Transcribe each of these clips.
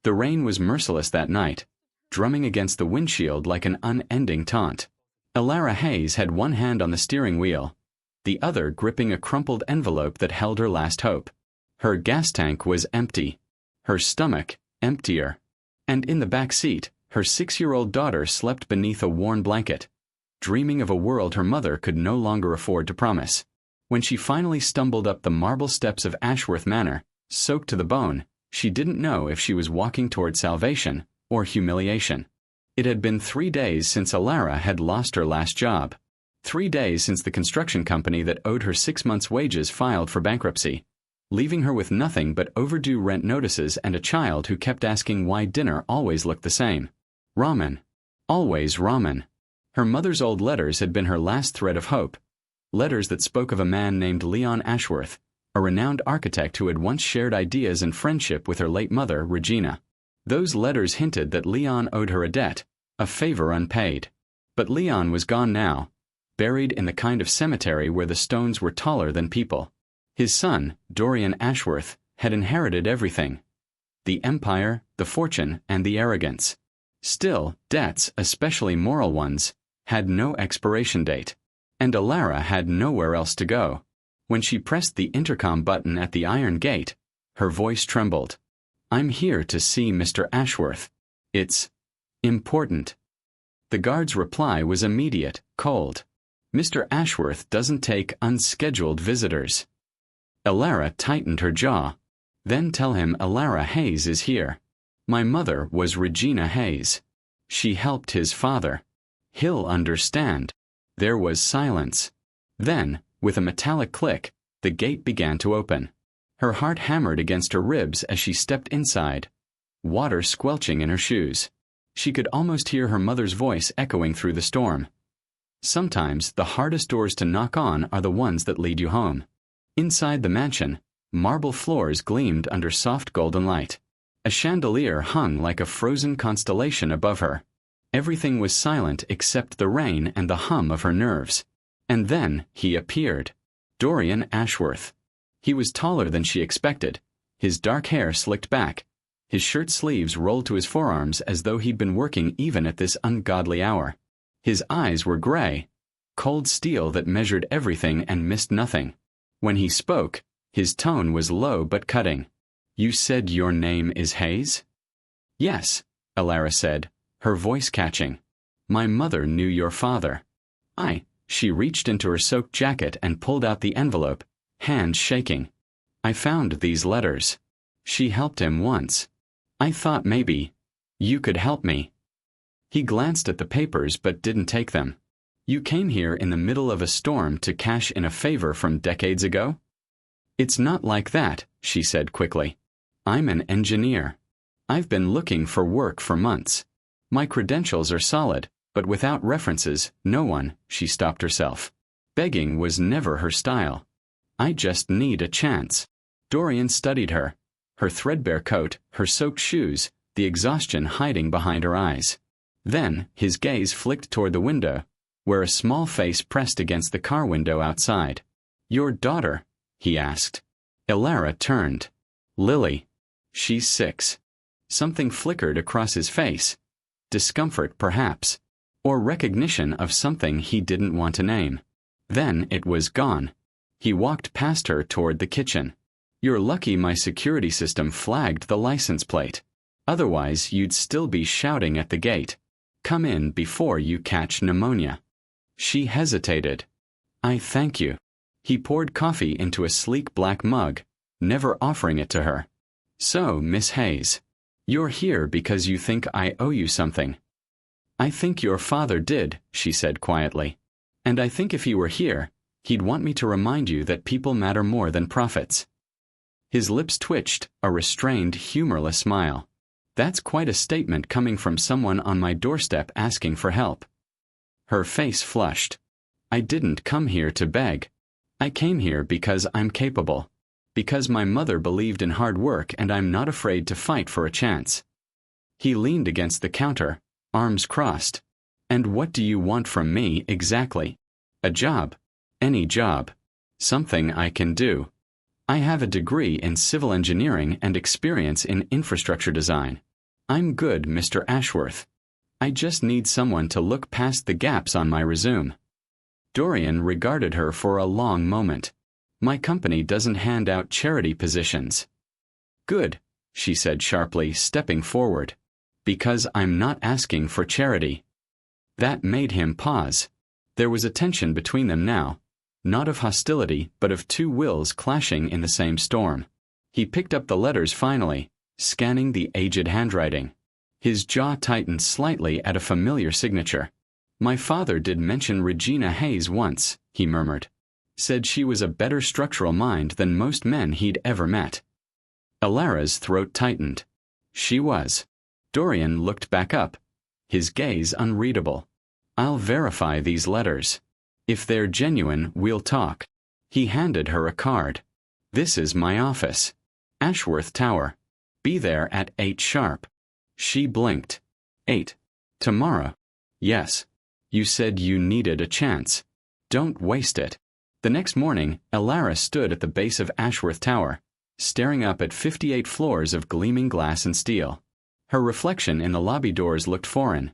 The rain was merciless that night, drumming against the windshield like an unending taunt. Elara Hayes had one hand on the steering wheel, the other gripping a crumpled envelope that held her last hope. Her gas tank was empty, her stomach emptier, and in the back seat, her 6-year-old daughter slept beneath a worn blanket, dreaming of a world her mother could no longer afford to promise. When she finally stumbled up the marble steps of Ashworth Manor, soaked to the bone, she didn't know if she was walking toward salvation or humiliation. It had been 3 days since Elara had lost her last job. 3 days since the construction company that owed her 6 months' wages filed for bankruptcy, leaving her with nothing but overdue rent notices and a child who kept asking why dinner always looked the same. Ramen. Always ramen. Her mother's old letters had been her last thread of hope. Letters that spoke of a man named Leon Ashworth, a renowned architect who had once shared ideas and friendship with her late mother, Regina. Those letters hinted that Leon owed her a debt, a favor unpaid. But Leon was gone now, buried in the kind of cemetery where the stones were taller than people. His son, Dorian Ashworth, had inherited everything: the empire, the fortune, and the arrogance. Still, debts, especially moral ones, had no expiration date. And Elara had nowhere else to go. When she pressed the intercom button at the iron gate, her voice trembled. "I'm here to see Mr. Ashworth. It's important." The guard's reply was immediate, cold. "Mr. Ashworth doesn't take unscheduled visitors." Elara tightened her jaw. "Then tell him Elara Hayes is here. My mother was Regina Hayes. She helped his father. He'll understand." There was silence. Then, with a metallic click, the gate began to open. Her heart hammered against her ribs as she stepped inside, water squelching in her shoes. She could almost hear her mother's voice echoing through the storm. Sometimes the hardest doors to knock on are the ones that lead you home. Inside the mansion, marble floors gleamed under soft golden light. A chandelier hung like a frozen constellation above her. Everything was silent except the rain and the hum of her nerves. And then he appeared. Dorian Ashworth. He was taller than she expected, his dark hair slicked back, his shirt sleeves rolled to his forearms as though he'd been working even at this ungodly hour. His eyes were gray, cold steel that measured everything and missed nothing. When he spoke, his tone was low but cutting. "You said your name is Hayes?" "Yes," Elara said, her voice catching. "My mother knew your father." She reached into her soaked jacket and pulled out the envelope, hands shaking. "I found these letters. She helped him once. I thought maybe you could help me." He glanced at the papers but didn't take them. "You came here in the middle of a storm to cash in a favor from decades ago?" "It's not like that," she said quickly. "I'm an engineer. I've been looking for work for months. My credentials are solid, but without references, no one." She stopped herself. Begging was never her style. "I just need a chance." Dorian studied her, her threadbare coat, her soaked shoes, the exhaustion hiding behind her eyes. Then his gaze flicked toward the window, where a small face pressed against the car window outside. "Your daughter?" he asked. Elara turned. "Lily. She's 6. Something flickered across his face. Discomfort, perhaps, or recognition of something he didn't want to name. Then it was gone. He walked past her toward the kitchen. "You're lucky my security system flagged the license plate. Otherwise, you'd still be shouting at the gate. Come in before you catch pneumonia." She hesitated. "I thank you." He poured coffee into a sleek black mug, never offering it to her. "So, Miss Hayes, you're here because you think I owe you something." "I think your father did," she said quietly. "And I think if he were here, he'd want me to remind you that people matter more than profits." His lips twitched, a restrained, humorless smile. "That's quite a statement coming from someone on my doorstep asking for help." Her face flushed. "I didn't come here to beg. I came here because I'm capable. Because my mother believed in hard work and I'm not afraid to fight for a chance." He leaned against the counter, arms crossed. "And what do you want from me exactly?" "A job. Any job. Something I can do. I have a degree in civil engineering and experience in infrastructure design. I'm good, Mr. Ashworth. I just need someone to look past the gaps on my resume. Dorian regarded her for a long moment. My company doesn't hand out charity positions. Good, she said sharply, stepping forward. Because I'm not asking for charity. That made him pause. There was a tension between them now, not of hostility, but of two wills clashing in the same storm. He picked up the letters finally, scanning the aged handwriting. His jaw tightened slightly at a familiar signature. My father did mention Regina Hayes once, he murmured. Said she was a better structural mind than most men he'd ever met. Alara's throat tightened. She was. Dorian looked back up, his gaze unreadable. I'll verify these letters. If they're genuine, we'll talk. He handed her a card. This is my office. Ashworth Tower. Be there at 8 sharp. She blinked. 8. Tomorrow. Yes. You said you needed a chance. Don't waste it. The next morning, Alara stood at the base of Ashworth Tower, staring up at 58 floors of gleaming glass and steel. Her reflection in the lobby doors looked foreign.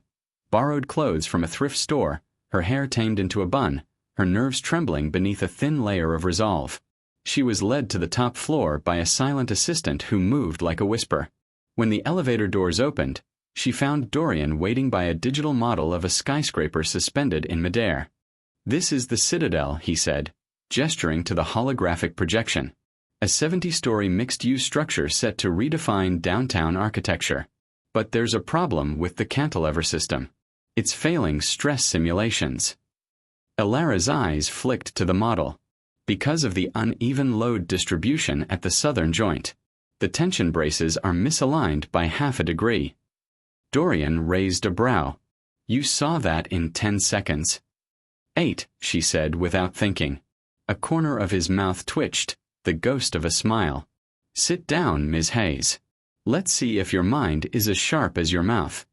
Borrowed clothes from a thrift store, her hair tamed into a bun, her nerves trembling beneath a thin layer of resolve. She was led to the top floor by a silent assistant who moved like a whisper. When the elevator doors opened, she found Dorian waiting by a digital model of a skyscraper suspended in midair. This is the Citadel, he said, gesturing to the holographic projection. A 70-story mixed-use structure set to redefine downtown architecture. But there's a problem with the cantilever system. It's failing stress simulations. Alara's eyes flicked to the model. Because of the uneven load distribution at the southern joint, the tension braces are misaligned by half a degree. Dorian raised a brow. You saw that in 10 seconds. 8, she said without thinking. A corner of his mouth twitched, the ghost of a smile. Sit down, Ms. Hayes. Let's see if your mind is as sharp as your mouth.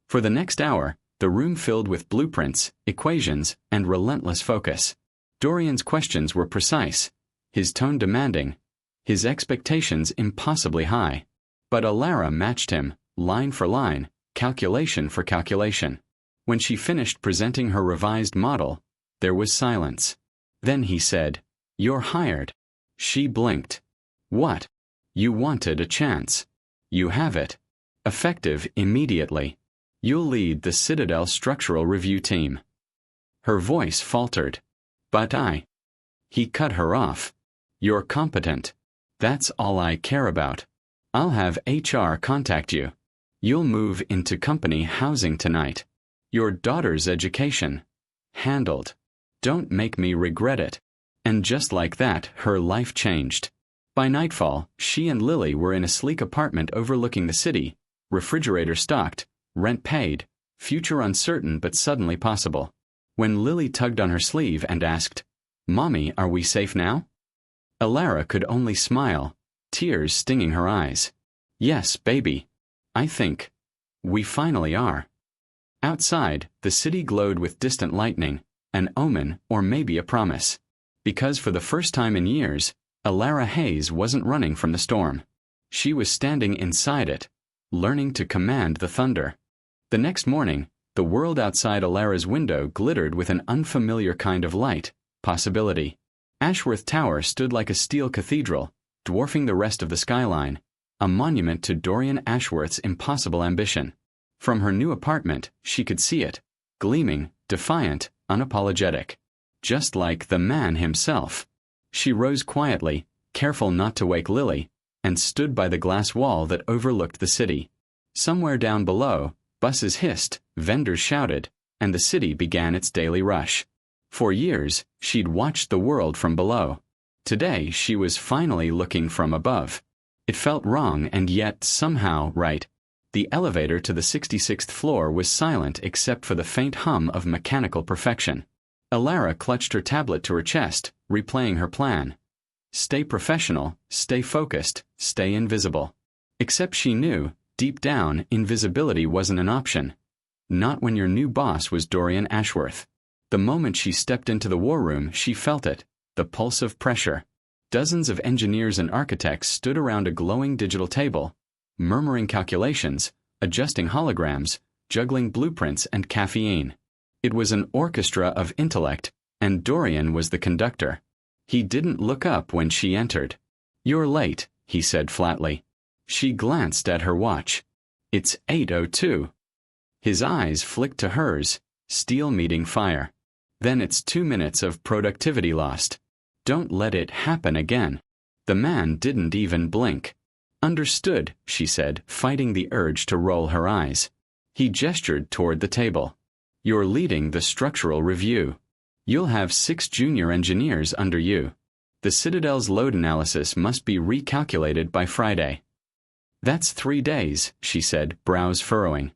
For the next hour, the room filled with blueprints, equations, and relentless focus. Dorian's questions were precise, his tone demanding, his expectations impossibly high. But Alara matched him, line for line, calculation for calculation. When she finished presenting her revised model, there was silence. Then he said, You're hired. She blinked. What? You wanted a chance. You have it. Effective immediately. You'll lead the Citadel Structural Review Team. Her voice faltered. But He cut her off. You're competent. That's all I care about. I'll have HR contact you. You'll move into company housing tonight. Your daughter's education. Handled. Don't make me regret it. And just like that, her life changed. By nightfall, she and Lily were in a sleek apartment overlooking the city, refrigerator stocked, rent paid, future uncertain but suddenly possible. When Lily tugged on her sleeve and asked, Mommy, are we safe now? Alara could only smile, tears stinging her eyes. Yes, baby. I think. We finally are. Outside, the city glowed with distant lightning, an omen or maybe a promise. Because for the first time in years, Alara Hayes wasn't running from the storm. She was standing inside it, learning to command the thunder. The next morning, the world outside Alara's window glittered with an unfamiliar kind of light, possibility. Ashworth Tower stood like a steel cathedral, dwarfing the rest of the skyline, a monument to Dorian Ashworth's impossible ambition. From her new apartment, she could see it, gleaming, defiant, unapologetic. Just like the man himself. She rose quietly, careful not to wake Lily, and stood by the glass wall that overlooked the city. Somewhere down below, buses hissed, vendors shouted, and the city began its daily rush. For years, she'd watched the world from below. Today, she was finally looking from above. It felt wrong and yet somehow right. The elevator to the 66th floor was silent except for the faint hum of mechanical perfection. Alara clutched her tablet to her chest, replaying her plan. Stay professional, stay focused, stay invisible. Except she knew, deep down, invisibility wasn't an option. Not when your new boss was Dorian Ashworth. The moment she stepped into the war room, she felt it, the pulse of pressure. Dozens of engineers and architects stood around a glowing digital table, murmuring calculations, adjusting holograms, juggling blueprints and caffeine. It was an orchestra of intellect, and Dorian was the conductor. He didn't look up when she entered. "You're late," he said flatly. She glanced at her watch. "It's 8:02. His eyes flicked to hers, steel meeting fire. "Then it's 2 minutes of productivity lost. Don't let it happen again." The man didn't even blink. "Understood," she said, fighting the urge to roll her eyes. He gestured toward the table. "You're leading the structural review. You'll have 6 junior engineers under you. The Citadel's load analysis must be recalculated by Friday." "That's 3 days," she said, brows furrowing.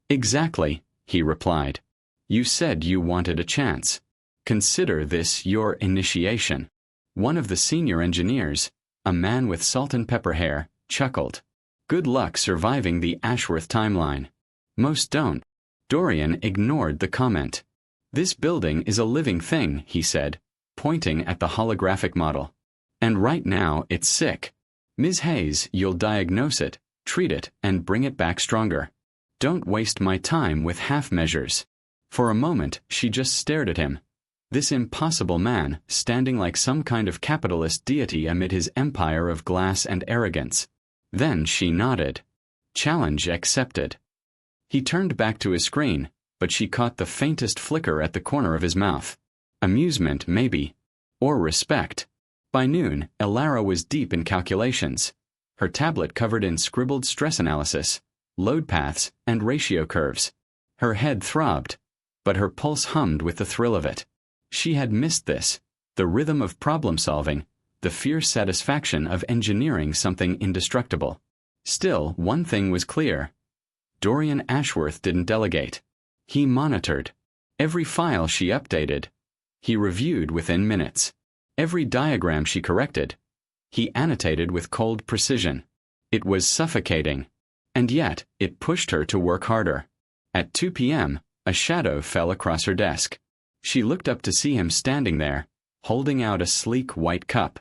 "Exactly," he replied. "You said you wanted a chance. Consider this your initiation." One of the senior engineers, a man with salt and pepper hair, chuckled. "Good luck surviving the Ashworth timeline." "Most don't." Dorian ignored the comment. "This building is a living thing," he said, pointing at the holographic model. "And right now it's sick. Ms. Hayes, you'll diagnose it, treat it, and bring it back stronger. Don't waste my time with half measures." For a moment, she just stared at him. This impossible man, standing like some kind of capitalist deity amid his empire of glass and arrogance. Then she nodded. Challenge accepted. He turned back to his screen, but she caught the faintest flicker at the corner of his mouth. Amusement, maybe. Or respect. By noon, Elara was deep in calculations, her tablet covered in scribbled stress analysis, load paths, and ratio curves. Her head throbbed, but her pulse hummed with the thrill of it. She had missed this, the rhythm of problem-solving, the fierce satisfaction of engineering something indestructible. Still, one thing was clear. Dorian Ashworth didn't delegate. He monitored. Every file she updated, he reviewed within minutes. Every diagram she corrected, he annotated with cold precision. It was suffocating. And yet, it pushed her to work harder. At 2 p.m., a shadow fell across her desk. She looked up to see him standing there, holding out a sleek white cup.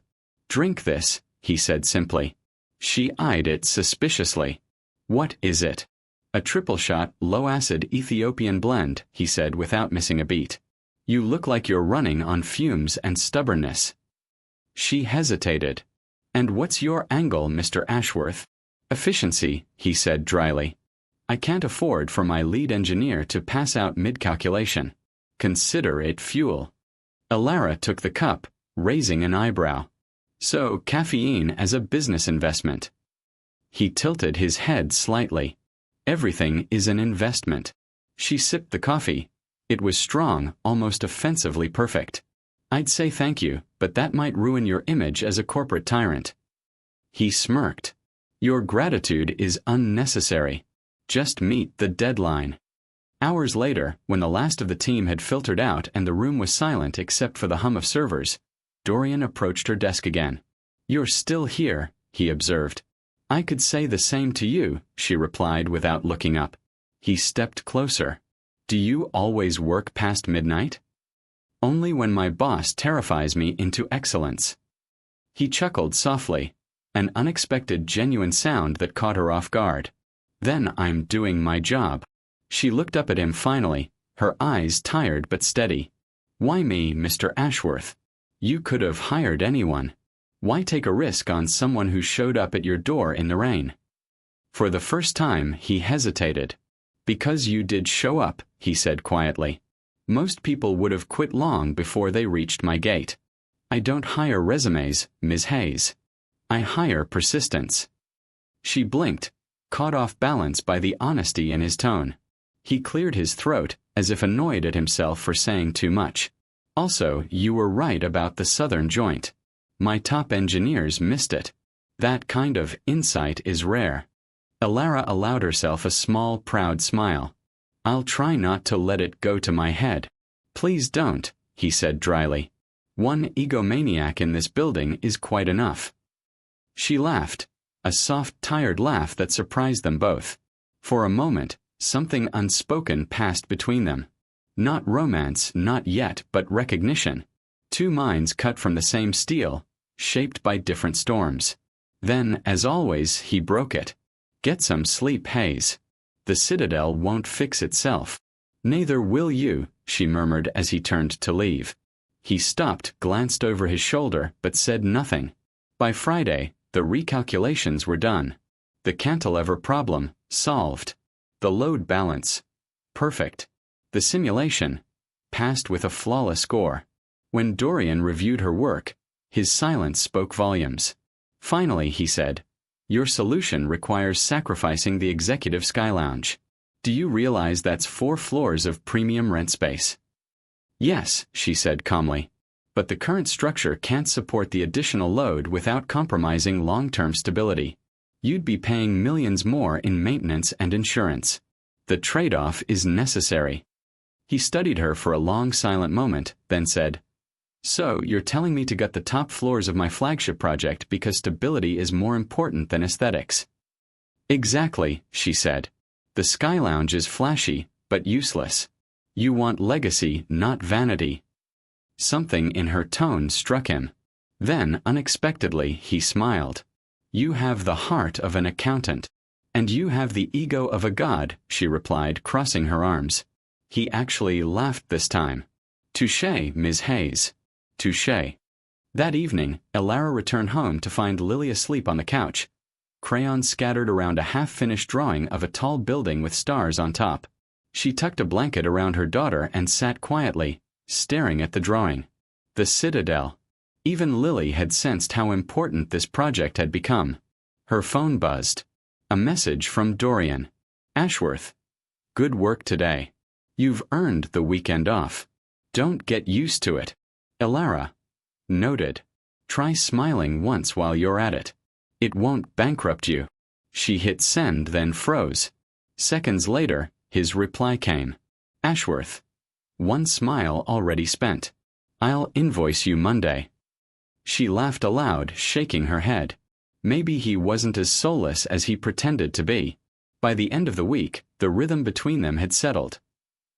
"Drink this," he said simply. She eyed it suspiciously. "What is it?" "A triple-shot, low-acid Ethiopian blend," he said without missing a beat. "You look like you're running on fumes and stubbornness." She hesitated. "And what's your angle, Mr. Ashworth?" "Efficiency," he said dryly. "I can't afford for my lead engineer to pass out mid-calculation. Consider it fuel." Elara took the cup, raising an eyebrow. "So, caffeine as a business investment." He tilted his head slightly. "Everything is an investment." She sipped the coffee. It was strong, almost offensively perfect. "I'd say thank you, but that might ruin your image as a corporate tyrant." He smirked. "Your gratitude is unnecessary. Just meet the deadline." Hours later, when the last of the team had filtered out and the room was silent except for the hum of servers, Dorian approached her desk again. "You're still here," he observed. "I could say the same to you," she replied without looking up. He stepped closer. "Do you always work past midnight?" "Only when my boss terrifies me into excellence." He chuckled softly, an unexpected genuine sound that caught her off guard. "Then I'm doing my job." She looked up at him finally, her eyes tired but steady. "Why me, Mr. Ashworth? You could have hired anyone. Why take a risk on someone who showed up at your door in the rain?" For the first time, he hesitated. "Because you did show up," he said quietly. "Most people would have quit long before they reached my gate. I don't hire resumes, Ms. Hayes. I hire persistence." She blinked, caught off balance by the honesty in his tone. He cleared his throat, as if annoyed at himself for saying too much. "Also, you were right about the southern joint. My top engineers missed it. That kind of insight is rare." Elara allowed herself a small, proud smile. "I'll try not to let it go to my head." "Please don't," he said dryly. "One egomaniac in this building is quite enough." She laughed, a soft, tired laugh that surprised them both. For a moment, something unspoken passed between them. Not romance, not yet, but recognition. Two minds cut from the same steel, shaped by different storms. Then, as always, he broke it. "Get some sleep, Hayes." The citadel won't fix itself. Neither will you, she murmured as he turned to leave. He stopped, glanced over his shoulder, but said nothing. By Friday, the recalculations were done. The cantilever problem, solved. The load balance, perfect. The simulation, passed with a flawless score. When Dorian reviewed her work, his silence spoke volumes. Finally, he said, "Your solution requires sacrificing the executive sky lounge. Do you realize that's 4 floors of premium rent space?" "Yes," she said calmly. "But the current structure can't support the additional load without compromising long-term stability. You'd be paying millions more in maintenance and insurance. The trade-off is necessary." He studied her for a long silent moment, then said, "So, you're telling me to gut the top floors of my flagship project because stability is more important than aesthetics?" "Exactly," she said. "The Sky Lounge is flashy, but useless. You want legacy, not vanity." Something in her tone struck him. Then, unexpectedly, he smiled. "You have the heart of an accountant." "And you have the ego of a god," she replied, crossing her arms. He actually laughed this time. "Touché, Ms. Hayes. Touché." That evening, Elara returned home to find Lily asleep on the couch, crayons scattered around a half-finished drawing of a tall building with stars on top. She tucked a blanket around her daughter and sat quietly, staring at the drawing. The citadel. Even Lily had sensed how important this project had become. Her phone buzzed. A message from Dorian. "Ashworth. Good work today. You've earned the weekend off. Don't get used to it. Elara." "Noted. Try smiling once while you're at it. It won't bankrupt you." She hit send, then froze. Seconds later, his reply came. "Ashworth. One smile already spent. I'll invoice you Monday." She laughed aloud, shaking her head. Maybe he wasn't as soulless as he pretended to be. By the end of the week, the rhythm between them had settled.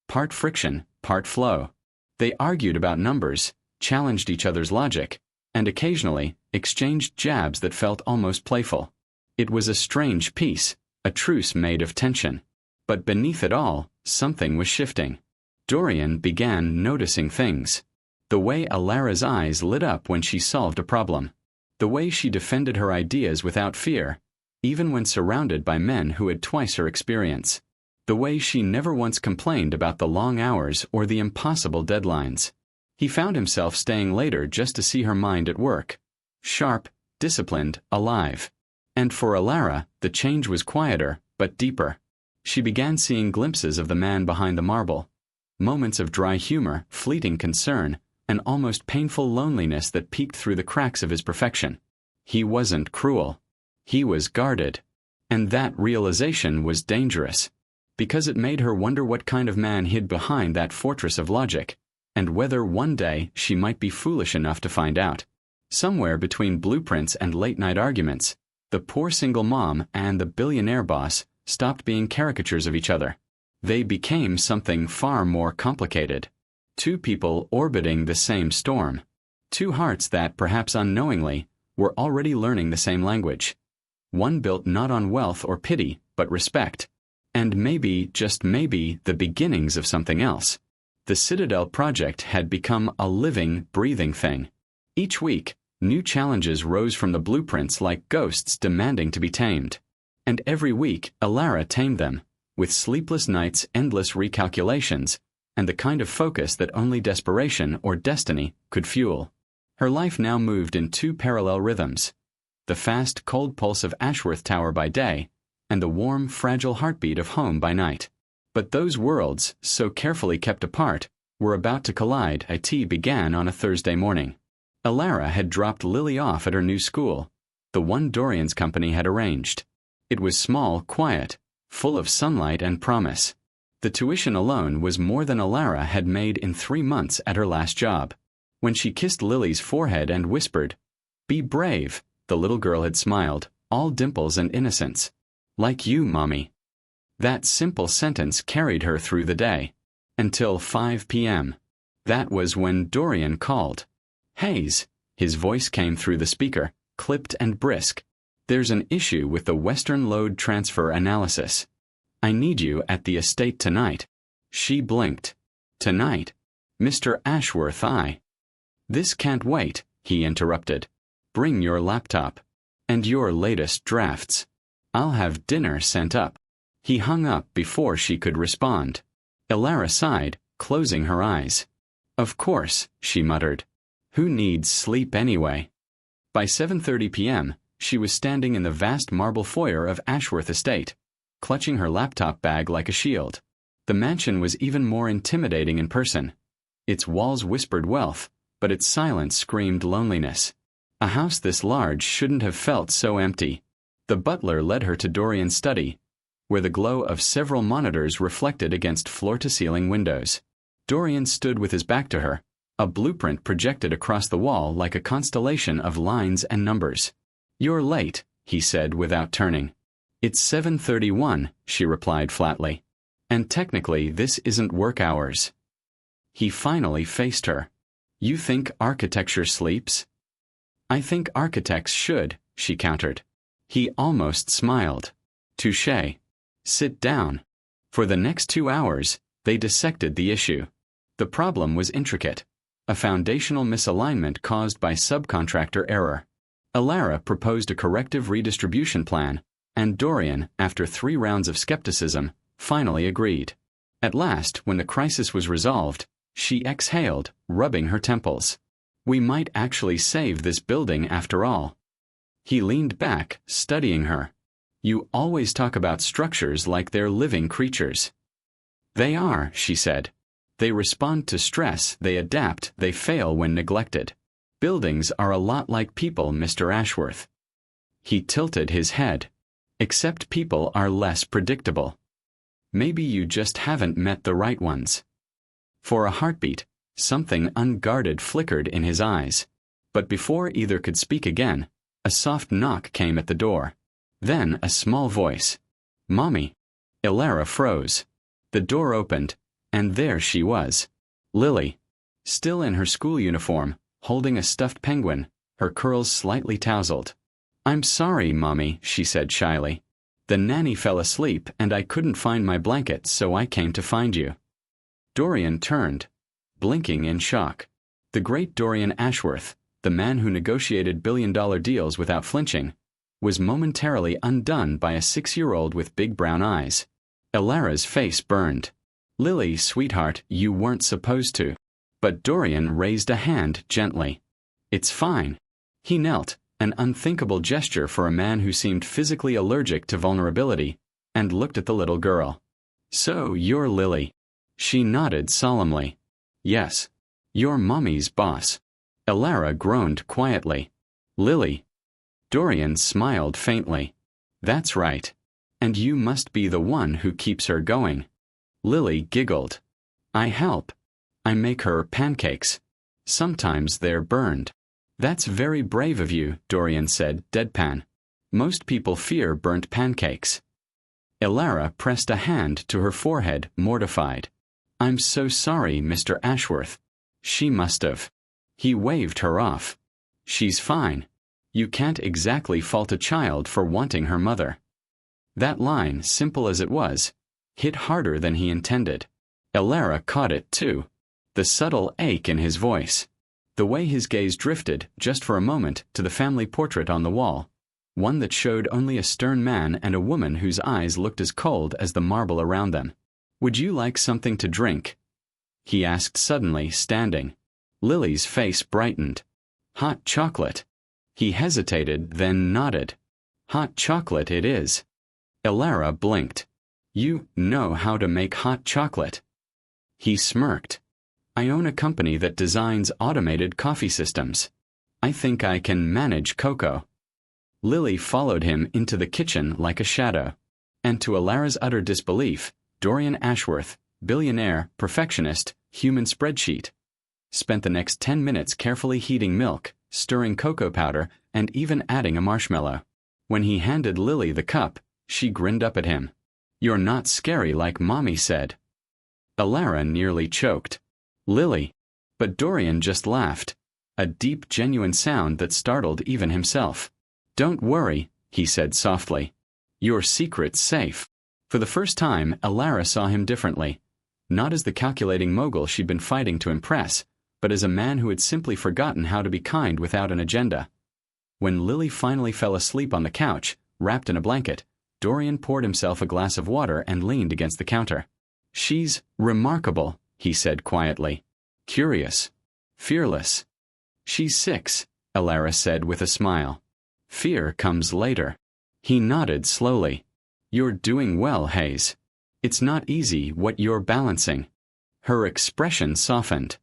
Part friction, part flow. They argued about numbers, challenged each other's logic, and occasionally exchanged jabs that felt almost playful. It was a strange peace, a truce made of tension. But beneath it all, something was shifting. Dorian began noticing things. The way Elara's eyes lit up when she solved a problem. The way she defended her ideas without fear, even when surrounded by men who had twice her experience. The way she never once complained about the long hours or the impossible deadlines. He found himself staying later just to see her mind at work. Sharp, disciplined, alive. And for Elara, the change was quieter, but deeper. She began seeing glimpses of the man behind the marble. Moments of dry humor, fleeting concern, an almost painful loneliness that peeked through the cracks of his perfection. He wasn't cruel. He was guarded. And that realization was dangerous, because it made her wonder what kind of man hid behind that fortress of logic, and whether one day she might be foolish enough to find out. Somewhere between blueprints and late-night arguments, the poor single mom and the billionaire boss stopped being caricatures of each other. They became something far more complicated. 2 people orbiting the same storm. 2 hearts that, perhaps unknowingly, were already learning the same language. One built not on wealth or pity, but respect. And maybe, just maybe, the beginnings of something else. The Citadel project had become a living, breathing thing. Each week, new challenges rose from the blueprints like ghosts demanding to be tamed. And every week, Elara tamed them, with sleepless nights, endless recalculations, and the kind of focus that only desperation or destiny could fuel. Her life now moved in 2 parallel rhythms. The fast, cold pulse of Ashworth Tower by day, and the warm, fragile heartbeat of home by night. But those worlds, so carefully kept apart, were about to collide. IT began on a Thursday morning. Elara had dropped Lily off at her new school, the one Dorian's company had arranged. It was small, quiet, full of sunlight and promise. The tuition alone was more than Elara had made in 3 months at her last job. When she kissed Lily's forehead and whispered, "Be brave," the little girl had smiled, all dimples and innocence. "Like you, Mommy." That simple sentence carried her through the day. Until 5 p.m. That was when Dorian called. "Hayes," his voice came through the speaker, clipped and brisk. "There's an issue with the Western load transfer analysis." I need you at the estate tonight. She blinked. Tonight? Mr. Ashworth, This can't wait, he interrupted. Bring your laptop. And your latest drafts. I'll have dinner sent up. He hung up before she could respond. Elara sighed, closing her eyes. Of course, she muttered. Who needs sleep anyway? By 7:30 p.m., she was standing in the vast marble foyer of Ashworth Estate, clutching her laptop bag like a shield. The mansion was even more intimidating in person. Its walls whispered wealth, but its silence screamed loneliness. A house this large shouldn't have felt so empty. The butler led her to Dorian's study, where the glow of several monitors reflected against floor-to-ceiling windows. Dorian stood with his back to her, a blueprint projected across the wall like a constellation of lines and numbers. You're late, he said without turning. It's 7:31, she replied flatly. And technically this isn't work hours. He finally faced her. You think architecture sleeps? I think architects should, she countered. He almost smiled. Touché. Sit down. For the next 2 hours, they dissected the issue. The problem was intricate. A foundational misalignment caused by subcontractor error. Elara proposed a corrective redistribution plan, and Dorian, after 3 rounds of skepticism, finally agreed. At last, when the crisis was resolved, she exhaled, rubbing her temples. We might actually save this building after all. He leaned back, studying her. You always talk about structures like they're living creatures. They are, she said. They respond to stress, they adapt, they fail when neglected. Buildings are a lot like people, Mr. Ashworth. He tilted his head. Except people are less predictable. Maybe you just haven't met the right ones. For a heartbeat, something unguarded flickered in his eyes. But before either could speak again, a soft knock came at the door. Then a small voice. Mommy. Elara froze. The door opened, and there she was. Lily. Still in her school uniform, holding a stuffed penguin, her curls slightly tousled. I'm sorry, Mommy, she said shyly. The nanny fell asleep and I couldn't find my blanket, so I came to find you. Dorian turned, blinking in shock. The great Dorian Ashworth, the man who negotiated billion-dollar deals without flinching, was momentarily undone by a 6-year-old with big brown eyes. Elara's face burned. Lily, sweetheart, you weren't supposed to. But Dorian raised a hand gently. It's fine. He knelt, an unthinkable gesture for a man who seemed physically allergic to vulnerability, and looked at the little girl. So you're Lily. She nodded solemnly. Yes. You're Mommy's boss. Elara groaned quietly. Lily. Dorian smiled faintly. That's right. And you must be the one who keeps her going. Lily giggled. I help. I make her pancakes. Sometimes they're burned. That's very brave of you, Dorian said, deadpan. Most people fear burnt pancakes. Elara pressed a hand to her forehead, mortified. I'm so sorry, Mr. Ashworth. She must have. He waved her off. She's fine. You can't exactly fault a child for wanting her mother. That line, simple as it was, hit harder than he intended. Elara caught it too. The subtle ache in his voice. The way his gaze drifted, just for a moment, to the family portrait on the wall. One that showed only a stern man and a woman whose eyes looked as cold as the marble around them. Would you like something to drink? He asked suddenly, standing. Lily's face brightened. Hot chocolate. He hesitated, then nodded. Hot chocolate it is. Elara blinked. You know how to make hot chocolate. He smirked. I own a company that designs automated coffee systems. I think I can manage cocoa. Lily followed him into the kitchen like a shadow. And to Elara's utter disbelief, Dorian Ashworth, billionaire, perfectionist, human spreadsheet, spent the next 10 minutes carefully heating milk, stirring cocoa powder, and even adding a marshmallow. When he handed Lily the cup, she grinned up at him. You're not scary like Mommy said. Elara nearly choked. Lily. But Dorian just laughed. A deep, genuine sound that startled even himself. Don't worry, he said softly. Your secret's safe. For the first time, Elara saw him differently, not as the calculating mogul she'd been fighting to impress, but as a man who had simply forgotten how to be kind without an agenda. When Lily finally fell asleep on the couch, wrapped in a blanket, Dorian poured himself a glass of water and leaned against the counter. "She's remarkable," he said quietly. "Curious. Fearless." "She's 6, Elara said with a smile. "Fear comes later." He nodded slowly. "You're doing well, Hayes. It's not easy what you're balancing." Her expression softened.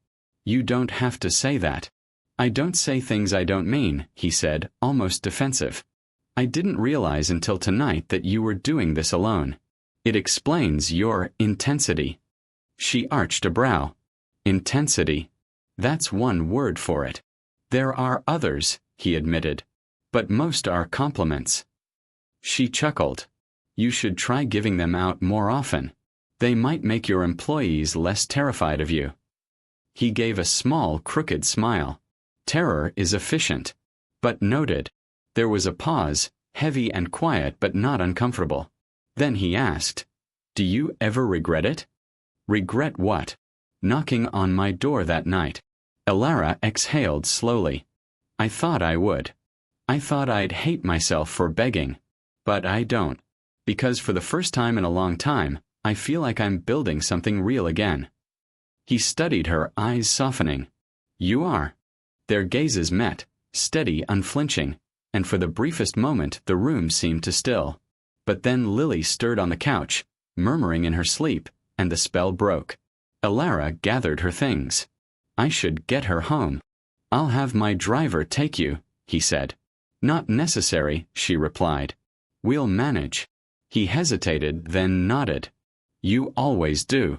"You don't have to say that." "I don't say things I don't mean," he said, almost defensive. "I didn't realize until tonight that you were doing this alone. It explains your intensity." She arched a brow. "Intensity. That's one word for it." "There are others," he admitted. "But most are compliments." She chuckled. "You should try giving them out more often. They might make your employees less terrified of you." He gave a small, crooked smile. "Terror is efficient." But noted. There was a pause, heavy and quiet but not uncomfortable. Then he asked, "Do you ever regret it?" "Regret what?" "Knocking on my door that night." Elara exhaled slowly. "I thought I would. I thought I'd hate myself for begging. But I don't. Because for the first time in a long time, I feel like I'm building something real again." He studied her, eyes softening. "You are." Their gazes met, steady, unflinching, and for the briefest moment the room seemed to still. But then Lily stirred on the couch, murmuring in her sleep, and the spell broke. Elara gathered her things. "I should get her home." "I'll have my driver take you," he said. "Not necessary," she replied. "We'll manage." He hesitated, then nodded. "You always do."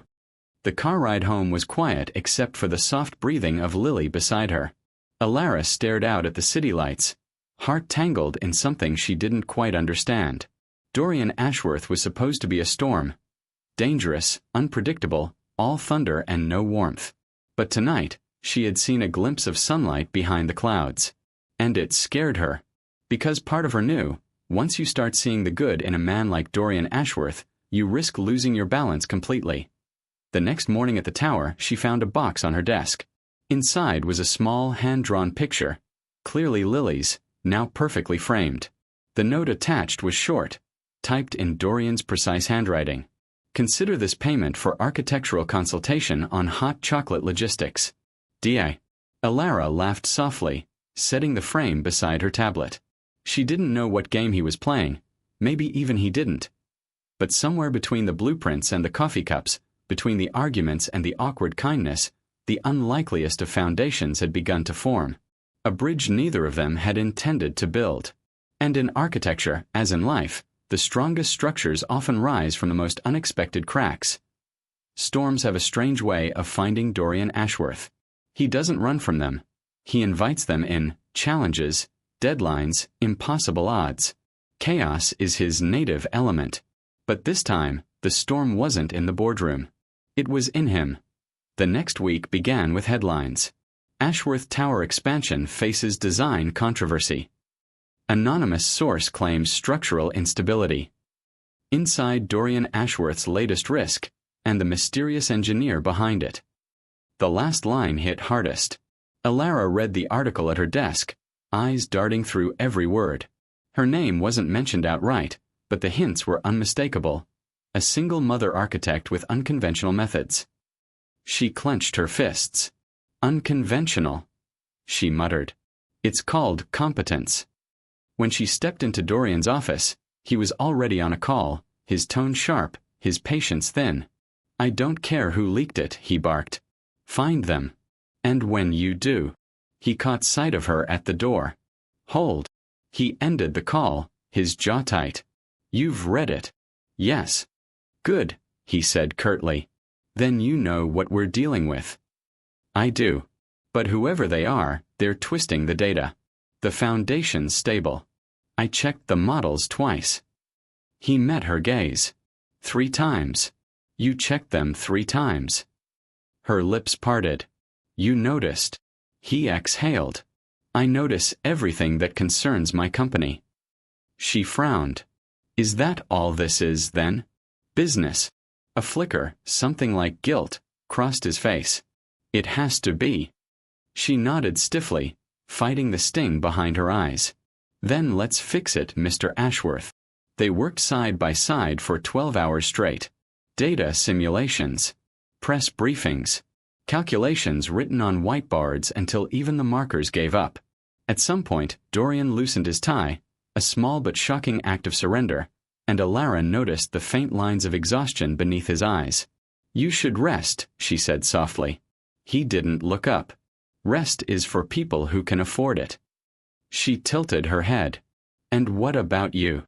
The car ride home was quiet except for the soft breathing of Lily beside her. Elara stared out at the city lights, heart tangled in something she didn't quite understand. Dorian Ashworth was supposed to be a storm. Dangerous, unpredictable, all thunder and no warmth. But tonight, she had seen a glimpse of sunlight behind the clouds. And it scared her. Because part of her knew, once you start seeing the good in a man like Dorian Ashworth, you risk losing your balance completely. The next morning at the tower, she found a box on her desk. Inside was a small, hand-drawn picture, clearly Lily's, now perfectly framed. The note attached was short, typed in Dorian's precise handwriting. "Consider this payment for architectural consultation on hot chocolate logistics. D.A." Elara laughed softly, setting the frame beside her tablet. She didn't know what game he was playing, maybe even he didn't. But somewhere between the blueprints and the coffee cups, between the arguments and the awkward kindness, the unlikeliest of foundations had begun to form. A bridge neither of them had intended to build. And in architecture, as in life, the strongest structures often rise from the most unexpected cracks. Storms have a strange way of finding Dorian Ashworth. He doesn't run from them. He invites them in, challenges, deadlines, impossible odds. Chaos is his native element. But this time, the storm wasn't in the boardroom. It was in him. The next week began with headlines. Ashworth Tower expansion faces design controversy. Anonymous source claims structural instability. Inside Dorian Ashworth's latest risk, and the mysterious engineer behind it. The last line hit hardest. Elara read the article at her desk, eyes darting through every word. Her name wasn't mentioned outright, but the hints were unmistakable. A single mother architect with unconventional methods. She clenched her fists. "Unconventional," she muttered. "It's called competence." When she stepped into Dorian's office, he was already on a call, his tone sharp, his patience thin. "I don't care who leaked it," he barked. "Find them. And when you do." He caught sight of her at the door. "Hold." He ended the call, his jaw tight. "You've read it." "Yes." "Good," he said curtly. "Then you know what we're dealing with." "I do. But whoever they are, they're twisting the data. The foundation's stable. I checked the models twice." He met her gaze. 3 times. "You checked them 3 times." Her lips parted. "You noticed." He exhaled. "I notice everything that concerns my company." She frowned. "Is that all this is, then?" Business. A flicker, something like guilt, crossed his face. It has to be. She nodded stiffly, fighting the sting behind her eyes. Then let's fix it, Mr. Ashworth. They worked side by side for 12 hours straight. Data simulations. Press briefings. Calculations written on whiteboards until even the markers gave up. At some point, Dorian loosened his tie, a small but shocking act of surrender, and Alara noticed the faint lines of exhaustion beneath his eyes. You should rest, she said softly. He didn't look up. Rest is for people who can afford it. She tilted her head. And what about you?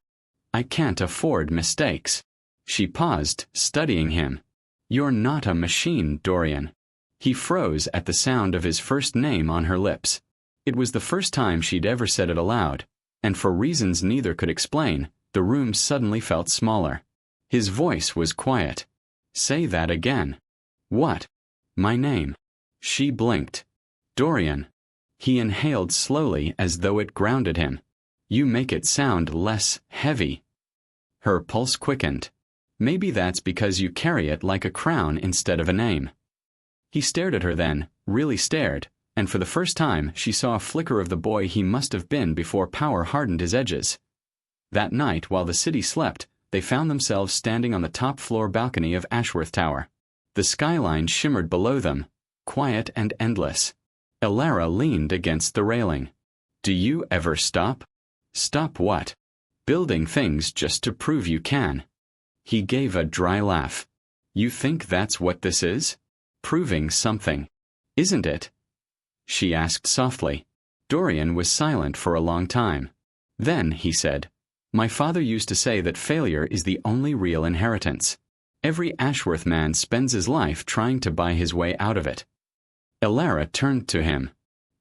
I can't afford mistakes. She paused, studying him. You're not a machine, Dorian. He froze at the sound of his first name on her lips. It was the first time she'd ever said it aloud, and for reasons neither could explain, the room suddenly felt smaller. His voice was quiet. Say that again. What? My name. She blinked. Dorian. He inhaled slowly as though it grounded him. You make it sound less heavy. Her pulse quickened. Maybe that's because you carry it like a crown instead of a name. He stared at her then, really stared, and for the first time she saw a flicker of the boy he must have been before power hardened his edges. That night, while the city slept, they found themselves standing on the top-floor balcony of Ashworth Tower. The skyline shimmered below them, quiet and endless. Alara leaned against the railing. Do you ever stop? Stop what? Building things just to prove you can. He gave a dry laugh. You think that's what this is? Proving something. Isn't it? She asked softly. Dorian was silent for a long time. Then he said, My father used to say that failure is the only real inheritance. Every Ashworth man spends his life trying to buy his way out of it. Alara turned to him.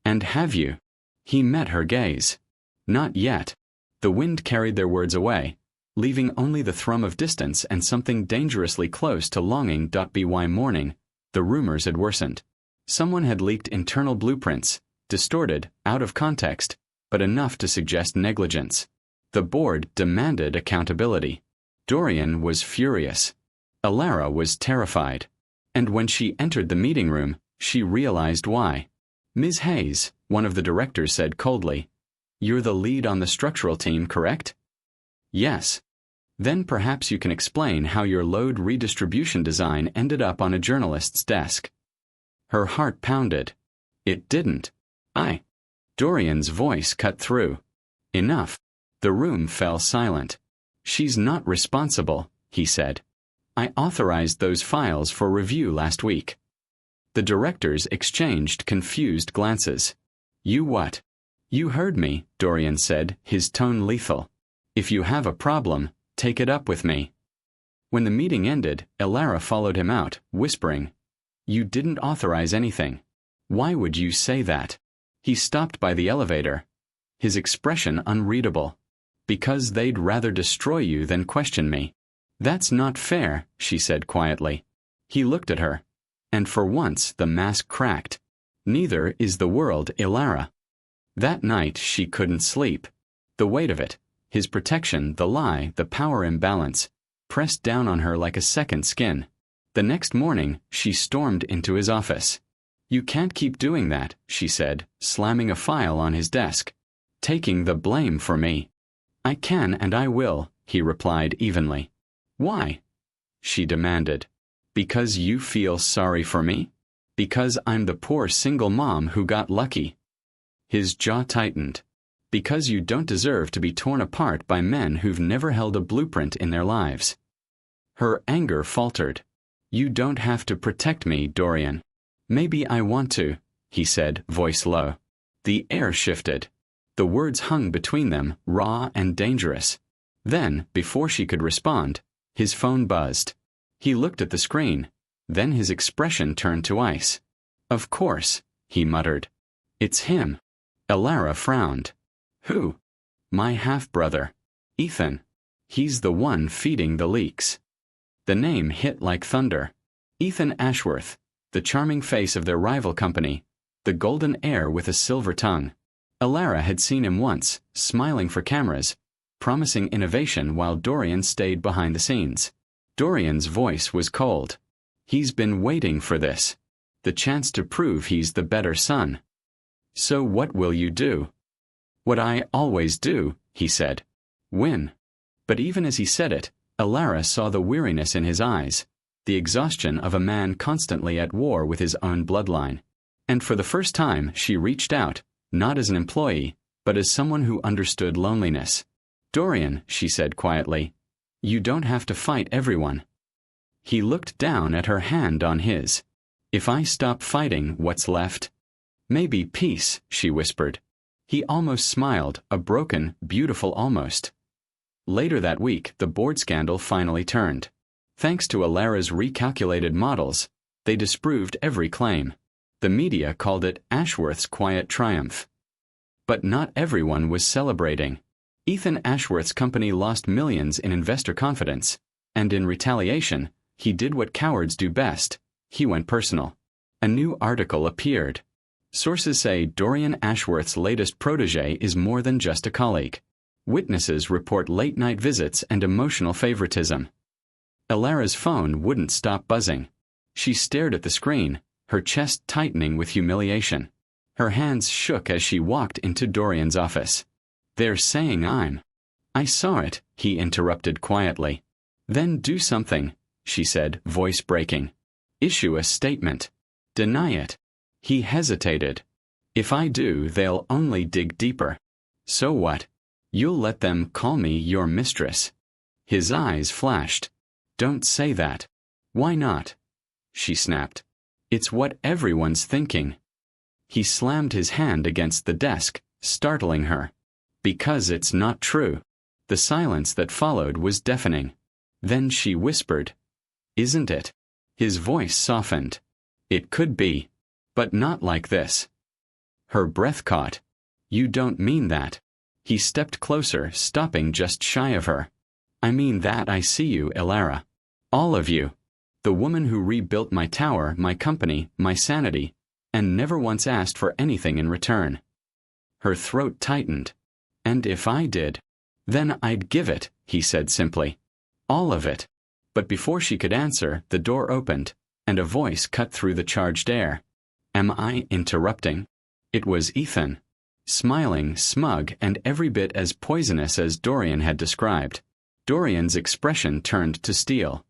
And have you? He met her gaze. Not yet. The wind carried their words away, leaving only the thrum of distance and something dangerously close to longing. By morning, the rumors had worsened. Someone had leaked internal blueprints, distorted, out of context, but enough to suggest negligence. The board demanded accountability. Dorian was furious. Alara was terrified. And when she entered the meeting room, she realized why. Ms. Hayes, one of the directors said coldly, You're the lead on the structural team, correct? Yes. Then perhaps you can explain how your load redistribution design ended up on a journalist's desk. Her heart pounded. It didn't. Dorian's voice cut through. Enough. The room fell silent. She's not responsible, he said. I authorized those files for review last week. The directors exchanged confused glances. You what? You heard me, Dorian said, his tone lethal. If you have a problem, take it up with me. When the meeting ended, Alara followed him out, whispering, You didn't authorize anything. Why would you say that? He stopped by the elevator, his expression unreadable. Because they'd rather destroy you than question me. That's not fair, she said quietly. He looked at her. And for once the mask cracked. Neither is the world, Alara. That night she couldn't sleep. The weight of it, his protection, the lie, the power imbalance, pressed down on her like a second skin. The next morning, she stormed into his office. You can't keep doing that, she said, slamming a file on his desk. Taking the blame for me. I can and I will, he replied evenly. Why? She demanded. Because you feel sorry for me? Because I'm the poor single mom who got lucky. His jaw tightened. Because you don't deserve to be torn apart by men who've never held a blueprint in their lives. Her anger faltered. You don't have to protect me, Dorian. Maybe I want to, he said, voice low. The air shifted. The words hung between them, raw and dangerous. Then, before she could respond, his phone buzzed. He looked at the screen. Then his expression turned to ice. Of course, he muttered. It's him. Alara frowned. Who? My half-brother. Ethan. He's the one feeding the leaks. The name hit like thunder. Ethan Ashworth, the charming face of their rival company, the golden heir with a silver tongue. Alara had seen him once, smiling for cameras, promising innovation while Dorian stayed behind the scenes. Dorian's voice was cold. He's been waiting for this. The chance to prove he's the better son. So what will you do? What I always do, he said. Win. But even as he said it, Elara saw the weariness in his eyes, the exhaustion of a man constantly at war with his own bloodline. And for the first time, she reached out, not as an employee, but as someone who understood loneliness. Dorian, she said quietly, you don't have to fight everyone. He looked down at her hand on his. If I stop fighting, what's left? Maybe peace, she whispered. He almost smiled, a broken, beautiful almost. Later that week, the board scandal finally turned. Thanks to Elara's recalculated models, they disproved every claim. The media called it Ashworth's quiet triumph. But not everyone was celebrating. Ethan Ashworth's company lost millions in investor confidence, and in retaliation, he did what cowards do best. He went personal. A new article appeared. Sources say Dorian Ashworth's latest protege is more than just a colleague. Witnesses report late-night visits and emotional favoritism. Elara's phone wouldn't stop buzzing. She stared at the screen, her chest tightening with humiliation. Her hands shook as she walked into Dorian's office. They're saying I saw it, he interrupted quietly. Then do something, she said, voice breaking. Issue a statement. Deny it. He hesitated. If I do, they'll only dig deeper. So what? You'll let them call me your mistress. His eyes flashed. Don't say that. Why not? She snapped. It's what everyone's thinking. He slammed his hand against the desk, startling her. Because it's not true. The silence that followed was deafening. Then she whispered. Isn't it? His voice softened. It could be. But not like this. Her breath caught. You don't mean that. He stepped closer, stopping just shy of her. I mean that. I see you, Elara. All of you. The woman who rebuilt my tower, my company, my sanity, and never once asked for anything in return. Her throat tightened. And if I did, then I'd give it, he said simply. All of it. But before she could answer, the door opened, and a voice cut through the charged air. Am I interrupting? It was Ethan. Smiling, smug, and every bit as poisonous as Dorian had described. Dorian's expression turned to steel.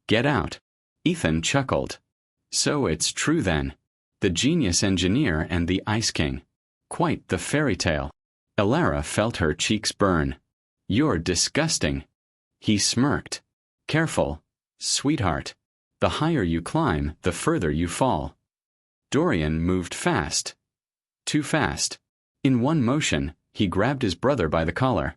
Get out. Ethan chuckled. So it's true then. The genius engineer and the Ice King. Quite the fairy tale. Elara felt her cheeks burn. You're disgusting. He smirked. Careful, sweetheart. The higher you climb, the further you fall. Dorian moved fast. Too fast. In one motion, he grabbed his brother by the collar.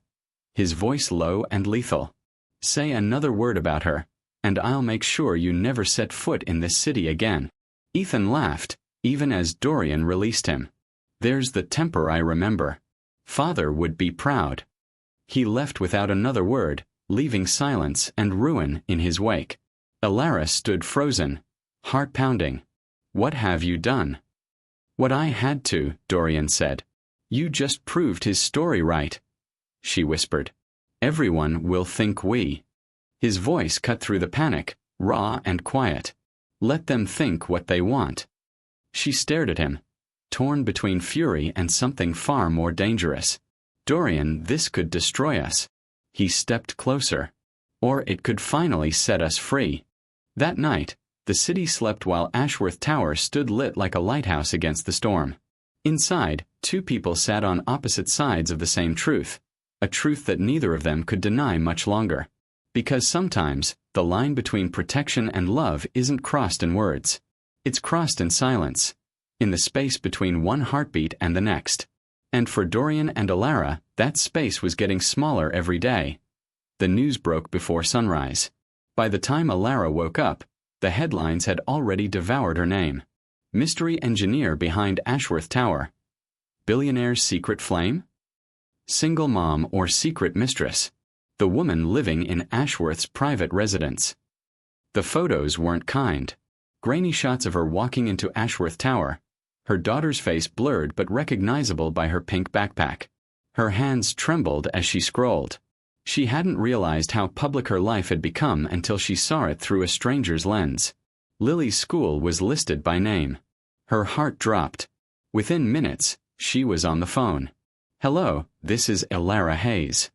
His voice low and lethal. Say another word about her, and I'll make sure you never set foot in this city again. Ethan laughed, even as Dorian released him. There's the temper I remember. Father would be proud. He left without another word, leaving silence and ruin in his wake. Elara stood frozen, heart pounding. What have you done? What I had to, Dorian said. You just proved his story right. She whispered. Everyone will think we. His voice cut through the panic, raw and quiet. Let them think what they want. She stared at him, torn between fury and something far more dangerous. Dorian, this could destroy us. He stepped closer. Or it could finally set us free. That night, the city slept while Ashworth Tower stood lit like a lighthouse against the storm. Inside, two people sat on opposite sides of the same truth, a truth that neither of them could deny much longer. Because sometimes, the line between protection and love isn't crossed in words. It's crossed in silence, in the space between one heartbeat and the next. And for Dorian and Elara, that space was getting smaller every day. The news broke before sunrise. By the time Elara woke up, the headlines had already devoured her name. Mystery engineer behind Ashworth Tower. Billionaire's secret flame? Single mom or secret mistress. The woman living in Ashworth's private residence. The photos weren't kind. Grainy shots of her walking into Ashworth Tower. Her daughter's face blurred but recognizable by her pink backpack. Her hands trembled as she scrolled. She hadn't realized how public her life had become until she saw it through a stranger's lens. Lily's school was listed by name. Her heart dropped. Within minutes, she was on the phone. "Hello, this is Elara Hayes.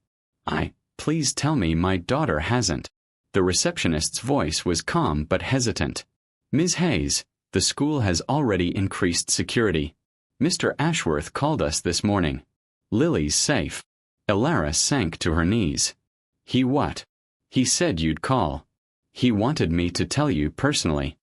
Please tell me my daughter hasn't." The receptionist's voice was calm but hesitant. "Ms. Hayes, the school has already increased security. Mr. Ashworth called us this morning. Lily's safe." Elara sank to her knees. "He what?" "He said you'd call. He wanted me to tell you personally."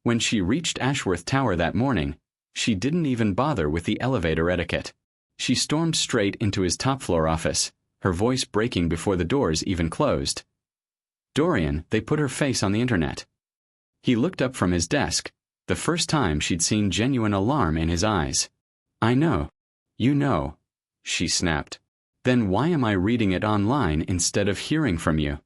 When she reached Ashworth Tower that morning, she didn't even bother with the elevator etiquette. She stormed straight into his top-floor office, her voice breaking before the doors even closed. "Dorian, they put her face on the internet." He looked up from his desk, the first time she'd seen genuine alarm in his eyes. "I know. You know," she snapped. "Then why am I reading it online instead of hearing from you?"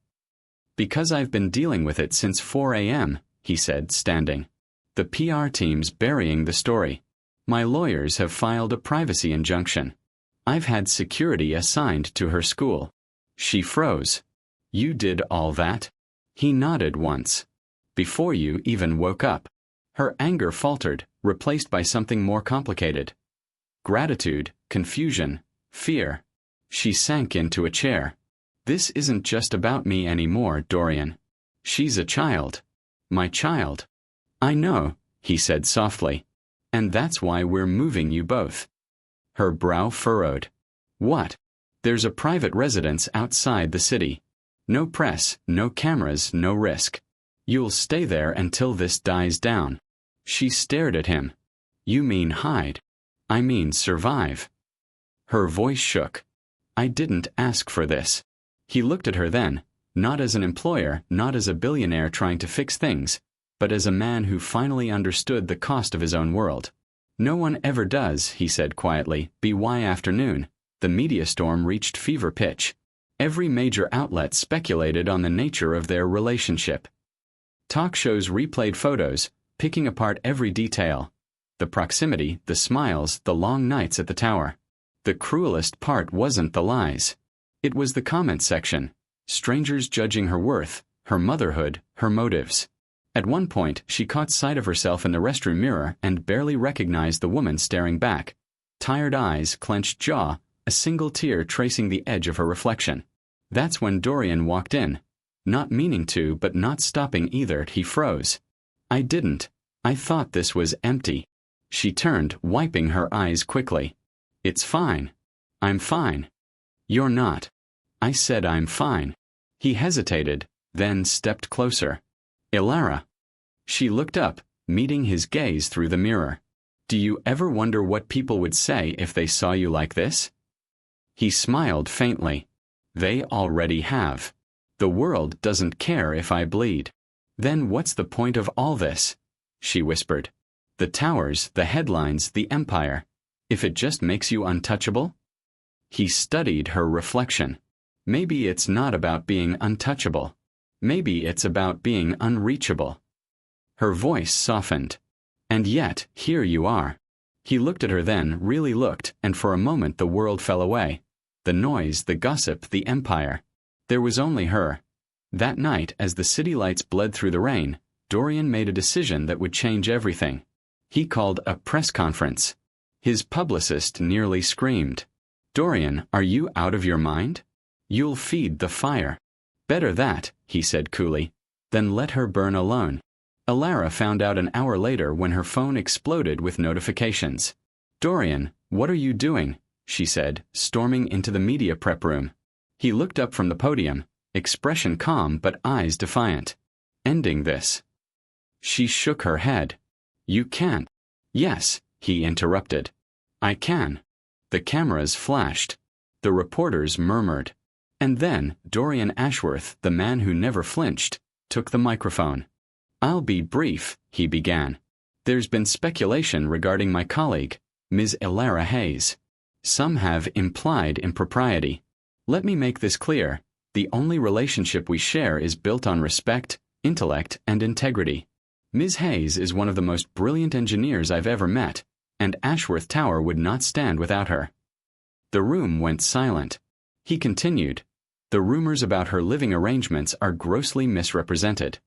"Because I've been dealing with it since 4 a.m., he said, standing. "The PR team's burying the story. My lawyers have filed a privacy injunction. I've had security assigned to her school." She froze. "You did all that?" He nodded once. "Before you even woke up." Her anger faltered, replaced by something more complicated. Gratitude, confusion, fear. She sank into a chair. "This isn't just about me anymore, Dorian. She's a child. My child." "I know," he said softly. "And that's why we're moving you both." Her brow furrowed. "What?" "There's a private residence outside the city. No press, no cameras, no risk. You'll stay there until this dies down." She stared at him. "You mean hide?" "I mean survive." Her voice shook. "I didn't ask for this." He looked at her then, not as an employer, not as a billionaire trying to fix things, but as a man who finally understood the cost of his own world. "No one ever does," he said quietly. "By afternoon, the media storm reached fever pitch. Every major outlet speculated on the nature of their relationship. Talk shows replayed photos, picking apart every detail. The proximity, the smiles, the long nights at the tower. The cruelest part wasn't the lies. It was the comment section, strangers judging her worth, her motherhood, her motives. At one point, she caught sight of herself in the restroom mirror and barely recognized the woman staring back. Tired eyes, clenched jaw, a single tear tracing the edge of her reflection. That's when Dorian walked in. Not meaning to, but not stopping either, he froze. "I didn't. I thought this was empty." She turned, wiping her eyes quickly. "It's fine. I'm fine." "You're not." "I said I'm fine." He hesitated, then stepped closer. "Elara." She looked up, meeting his gaze through the mirror. "Do you ever wonder what people would say if they saw you like this?" He smiled faintly. "They already have. The world doesn't care if I bleed." "Then what's the point of all this?" she whispered. "The towers, the headlines, the empire. If it just makes you untouchable?" He studied her reflection. "Maybe it's not about being untouchable. Maybe it's about being unreachable." Her voice softened. "And yet, here you are." He looked at her then, really looked, and for a moment the world fell away. The noise, the gossip, the empire. There was only her. That night, as the city lights bled through the rain, Dorian made a decision that would change everything. He called a press conference. His publicist nearly screamed. "Dorian, are you out of your mind? You'll feed the fire." "Better that," he said coolly, "than let her burn alone." Elara found out an hour later when her phone exploded with notifications. "Dorian, what are you doing?" she said, storming into the media prep room. He looked up from the podium, expression calm but eyes defiant. "Ending this." She shook her head. "You can't." "Yes," he interrupted. "I can." The cameras flashed. The reporters murmured. And then Dorian Ashworth, the man who never flinched, took the microphone. "I'll be brief," he began. "There's been speculation regarding my colleague, Ms. Elara Hayes. Some have implied impropriety. Let me make this clear. The only relationship we share is built on respect, intellect, and integrity. Ms. Hayes is one of the most brilliant engineers I've ever met, and Ashworth Tower would not stand without her." The room went silent. He continued. The rumors about her living arrangements are grossly misrepresented.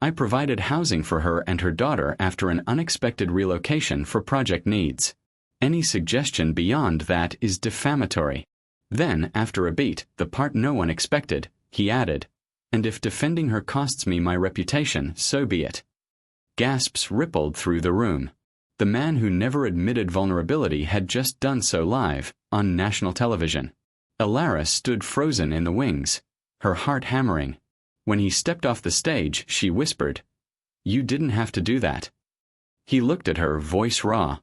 I provided housing for her and her daughter after an unexpected relocation for project needs. Any suggestion beyond that is defamatory." Then, after a beat, the part no one expected, he added, "And if defending her costs me my reputation, so be it." Gasps rippled through the room. The man who never admitted vulnerability had just done so live, on national television. Elara stood frozen in the wings, her heart hammering. When he stepped off the stage, she whispered, "You didn't have to do that." He looked at her, voice raw.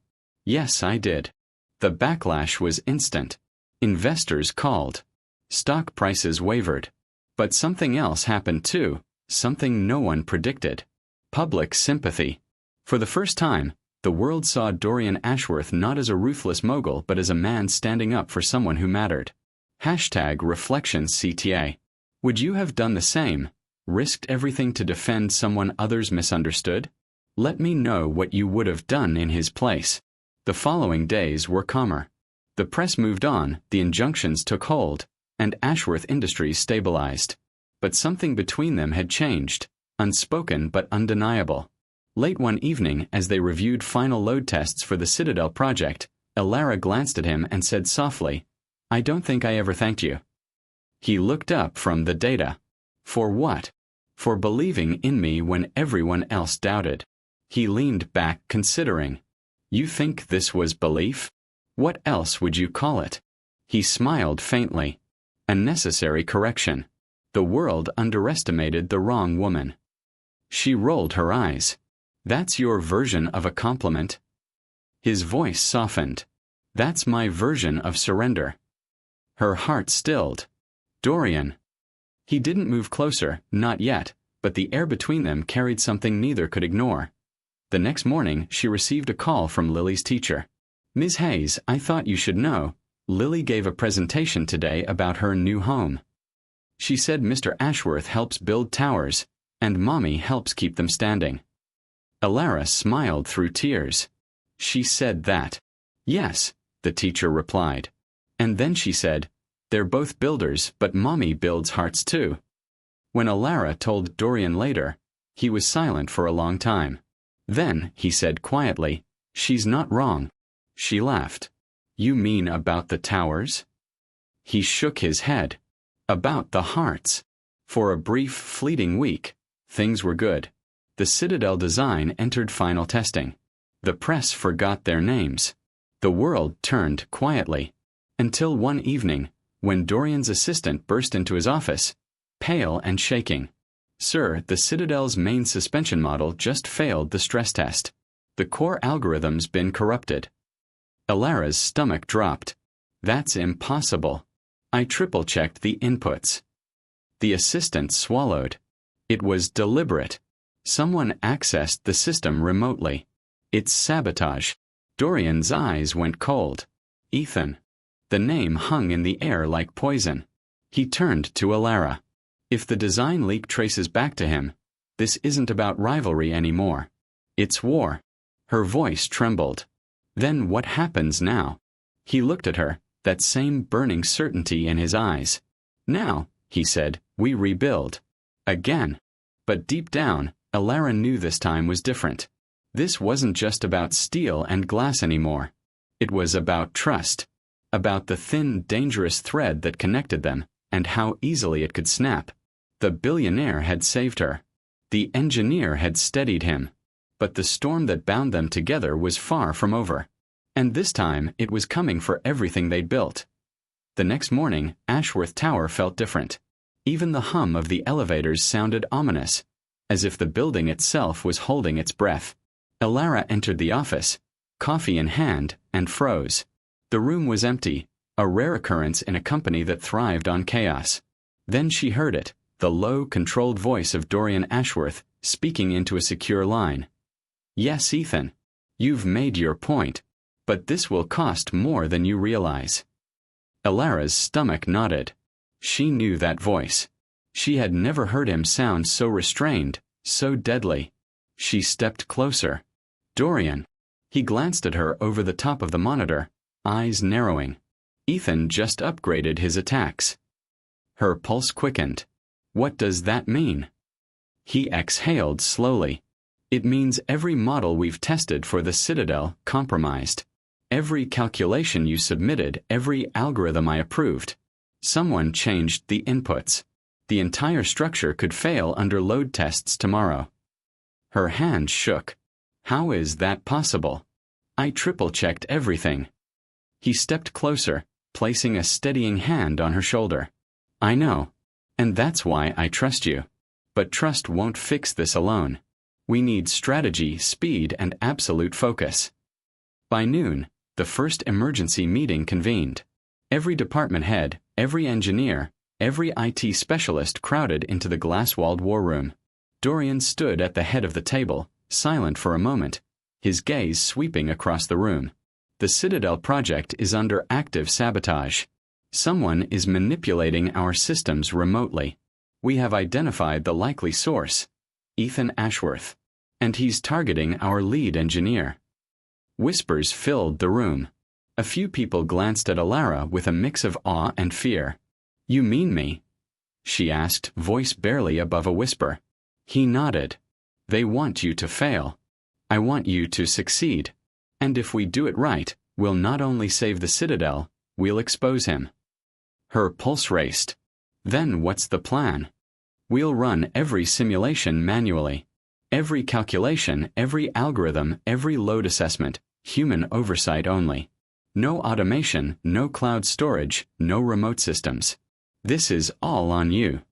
"Yes, I did." The backlash was instant. Investors called. Stock prices wavered. But something else happened too, something no one predicted. Public sympathy. For the first time, the world saw Dorian Ashworth not as a ruthless mogul but as a man standing up for someone who mattered. #ReflectionsCTA. Would you have done the same? Risked everything to defend someone others misunderstood? Let me know what you would have done in his place. The following days were calmer. The press moved on, the injunctions took hold, and Ashworth Industries stabilized. But something between them had changed, unspoken but undeniable. Late one evening, as they reviewed final load tests for the Citadel project, Elara glanced at him and said softly, "I don't think I ever thanked you." He looked up from the data. "For what?" "For believing in me when everyone else doubted." He leaned back, considering. "You think this was belief? What else would you call it?" He smiled faintly. A necessary correction. The world underestimated the wrong woman. She rolled her eyes. "That's your version of a compliment?" His voice softened. "That's my version of surrender." Her heart stilled. "Dorian." He didn't move closer, not yet, but the air between them carried something neither could ignore. The next morning, she received a call from Lily's teacher. "Ms. Hayes, I thought you should know. Lily gave a presentation today about her new home. She said Mr. Ashworth helps build towers, and Mommy helps keep them standing." Elara smiled through tears. "She said that?" "Yes," the teacher replied. And then she said, "They're both builders, but Mommy builds hearts too." When Elara told Dorian later, he was silent for a long time. Then, he said quietly, "She's not wrong." She laughed. "You mean about the towers?" He shook his head. "About the hearts." For a brief, fleeting week, things were good. The Citadel design entered final testing. The press forgot their names. The world turned quietly. Until one evening, when Dorian's assistant burst into his office, pale and shaking. "Sir, the Citadel's main suspension model just failed the stress test. The core algorithm's been corrupted." Elara's stomach dropped. "That's impossible. I triple-checked the inputs." The assistant swallowed. It was deliberate. Someone accessed the system remotely. It's sabotage. Dorian's eyes went cold. "Ethan." The name hung in the air like poison. He turned to Elara. "If the design leak traces back to him, this isn't about rivalry anymore. It's war." Her voice trembled. "Then what happens now?" He looked at her, that same burning certainty in his eyes. "Now," he said, "we rebuild. Again." But deep down, Elara knew this time was different. This wasn't just about steel and glass anymore. It was about trust. About the thin, dangerous thread that connected them, and how easily it could snap. The billionaire had saved her. The engineer had steadied him. But the storm that bound them together was far from over. And this time, it was coming for everything they'd built. The next morning, Ashworth Tower felt different. Even the hum of the elevators sounded ominous, as if the building itself was holding its breath. Elara entered the office, coffee in hand, and froze. The room was empty, a rare occurrence in a company that thrived on chaos. Then she heard it, the low, controlled voice of Dorian Ashworth, speaking into a secure line. "Yes, Ethan. You've made your point. But this will cost more than you realize." Elara's stomach nodded. She knew that voice. She had never heard him sound so restrained, so deadly. She stepped closer. "Dorian." He glanced at her over the top of the monitor, eyes narrowing. "Ethan just upgraded his attacks." Her pulse quickened. What does that mean? He exhaled slowly. It means every model we've tested for the Citadel compromised. Every calculation you submitted, every algorithm I approved. Someone changed the inputs. The entire structure could fail under load tests tomorrow. Her hand shook. How is that possible? I triple-checked everything. He stepped closer, placing a steadying hand on her shoulder. I know. And that's why I trust you. But trust won't fix this alone. We need strategy, speed, and absolute focus. By noon, the first emergency meeting convened. Every department head, every engineer, every IT specialist crowded into the glass-walled war room. Dorian stood at the head of the table, silent for a moment, his gaze sweeping across the room. The Citadel project is under active sabotage. Someone is manipulating our systems remotely. We have identified the likely source, Ethan Ashworth, and he's targeting our lead engineer. Whispers filled the room. A few people glanced at Alara with a mix of awe and fear. You mean me? She asked, voice barely above a whisper. He nodded. They want you to fail. I want you to succeed. And if we do it right, we'll not only save the Citadel, we'll expose him. Her pulse raced. Then what's the plan? We'll run every simulation manually. Every calculation, every algorithm, every load assessment, human oversight only. No automation, no cloud storage, no remote systems. This is all on you.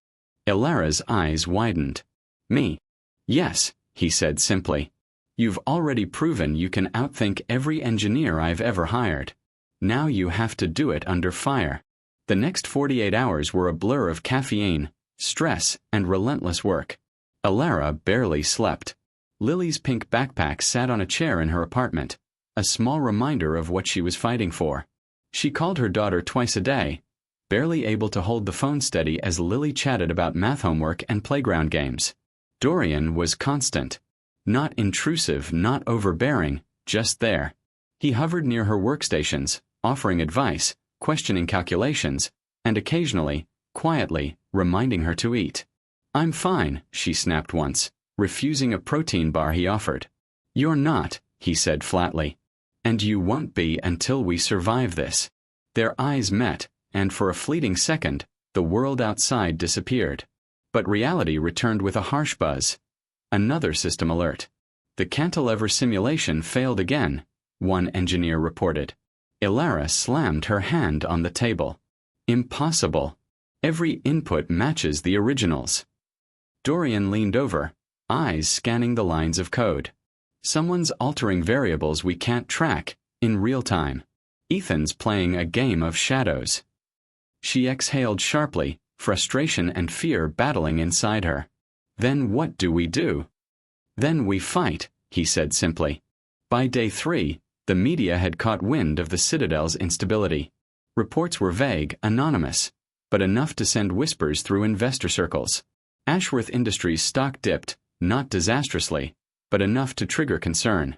Alara's eyes widened. Me? Yes, he said simply. You've already proven you can outthink every engineer I've ever hired. Now you have to do it under fire. The next 48 hours were a blur of caffeine, stress, and relentless work. Alara barely slept. Lily's pink backpack sat on a chair in her apartment, a small reminder of what she was fighting for. She called her daughter twice a day, barely able to hold the phone steady as Lily chatted about math homework and playground games. Dorian was constant. Not intrusive, not overbearing, just there. He hovered near her workstations, offering advice, questioning calculations, and occasionally, quietly, reminding her to eat. I'm fine, she snapped once, refusing a protein bar he offered. You're not, he said flatly. And you won't be until we survive this. Their eyes met, and for a fleeting second, the world outside disappeared. But reality returned with a harsh buzz. Another system alert. The cantilever simulation failed again, one engineer reported. Alara slammed her hand on the table. Impossible. Every input matches the originals. Dorian leaned over, eyes scanning the lines of code. Someone's altering variables we can't track, in real time. Ethan's playing a game of shadows. She exhaled sharply, frustration and fear battling inside her. Then what do we do? Then we fight, he said simply. By day 3, the media had caught wind of the Citadel's instability. Reports were vague, anonymous, but enough to send whispers through investor circles. Ashworth Industries' stock dipped, not disastrously, but enough to trigger concern.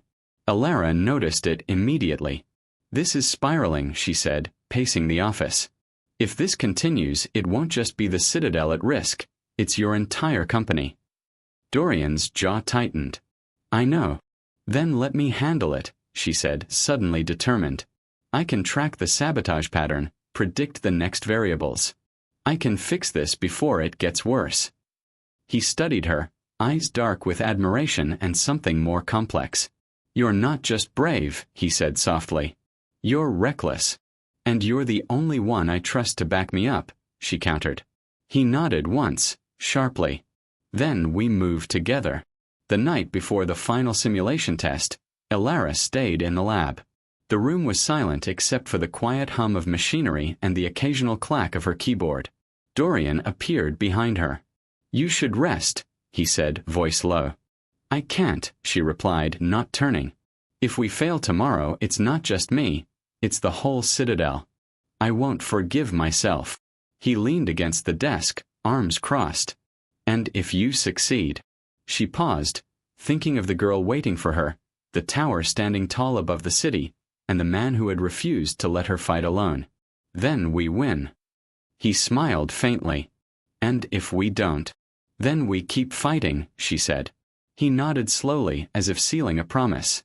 Alara noticed it immediately. This is spiraling, she said, pacing the office. If this continues, it won't just be the Citadel at risk, it's your entire company. Dorian's jaw tightened. I know. Then let me handle it, she said, suddenly determined. I can track the sabotage pattern, predict the next variables. I can fix this before it gets worse. He studied her, eyes dark with admiration and something more complex. You're not just brave, he said softly. You're reckless. And you're the only one I trust to back me up, she countered. He nodded once, sharply. Then we moved together. The night before the final simulation test, Alara stayed in the lab. The room was silent except for the quiet hum of machinery and the occasional clack of her keyboard. Dorian appeared behind her. You should rest, he said, voice low. I can't, she replied, not turning. If we fail tomorrow, it's not just me, it's the whole Citadel. I won't forgive myself. He leaned against the desk, arms crossed. And if you succeed. She paused, thinking of the girl waiting for her, the tower standing tall above the city, and the man who had refused to let her fight alone. Then we win. He smiled faintly. And if we don't? Then we keep fighting, she said. He nodded slowly, as if sealing a promise.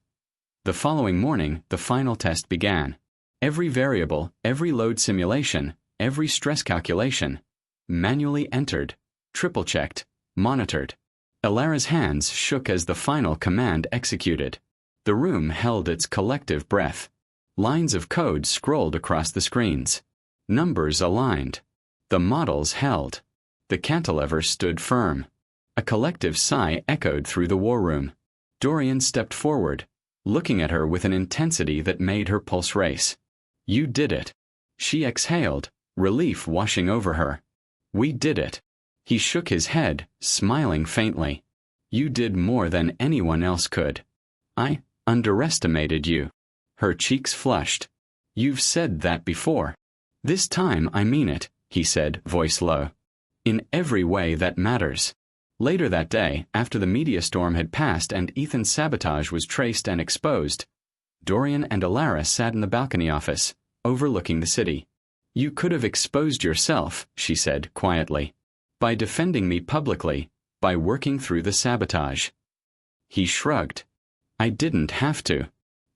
The following morning, the final test began. Every variable, every load simulation, every stress calculation, manually entered, triple-checked, monitored. Elara's hands shook as the final command executed. The room held its collective breath. Lines of code scrolled across the screens. Numbers aligned. The models held. The cantilever stood firm. A collective sigh echoed through the war room. Dorian stepped forward, looking at her with an intensity that made her pulse race. You did it. She exhaled, relief washing over her. We did it. He shook his head, smiling faintly. You did more than anyone else could. I underestimated you. Her cheeks flushed. You've said that before. This time I mean it, he said, voice low. In every way that matters. Later that day, after the media storm had passed and Ethan's sabotage was traced and exposed, Dorian and Elara sat in the balcony office, overlooking the city. You could have exposed yourself, she said quietly, by defending me publicly, by working through the sabotage. He shrugged. I didn't have to.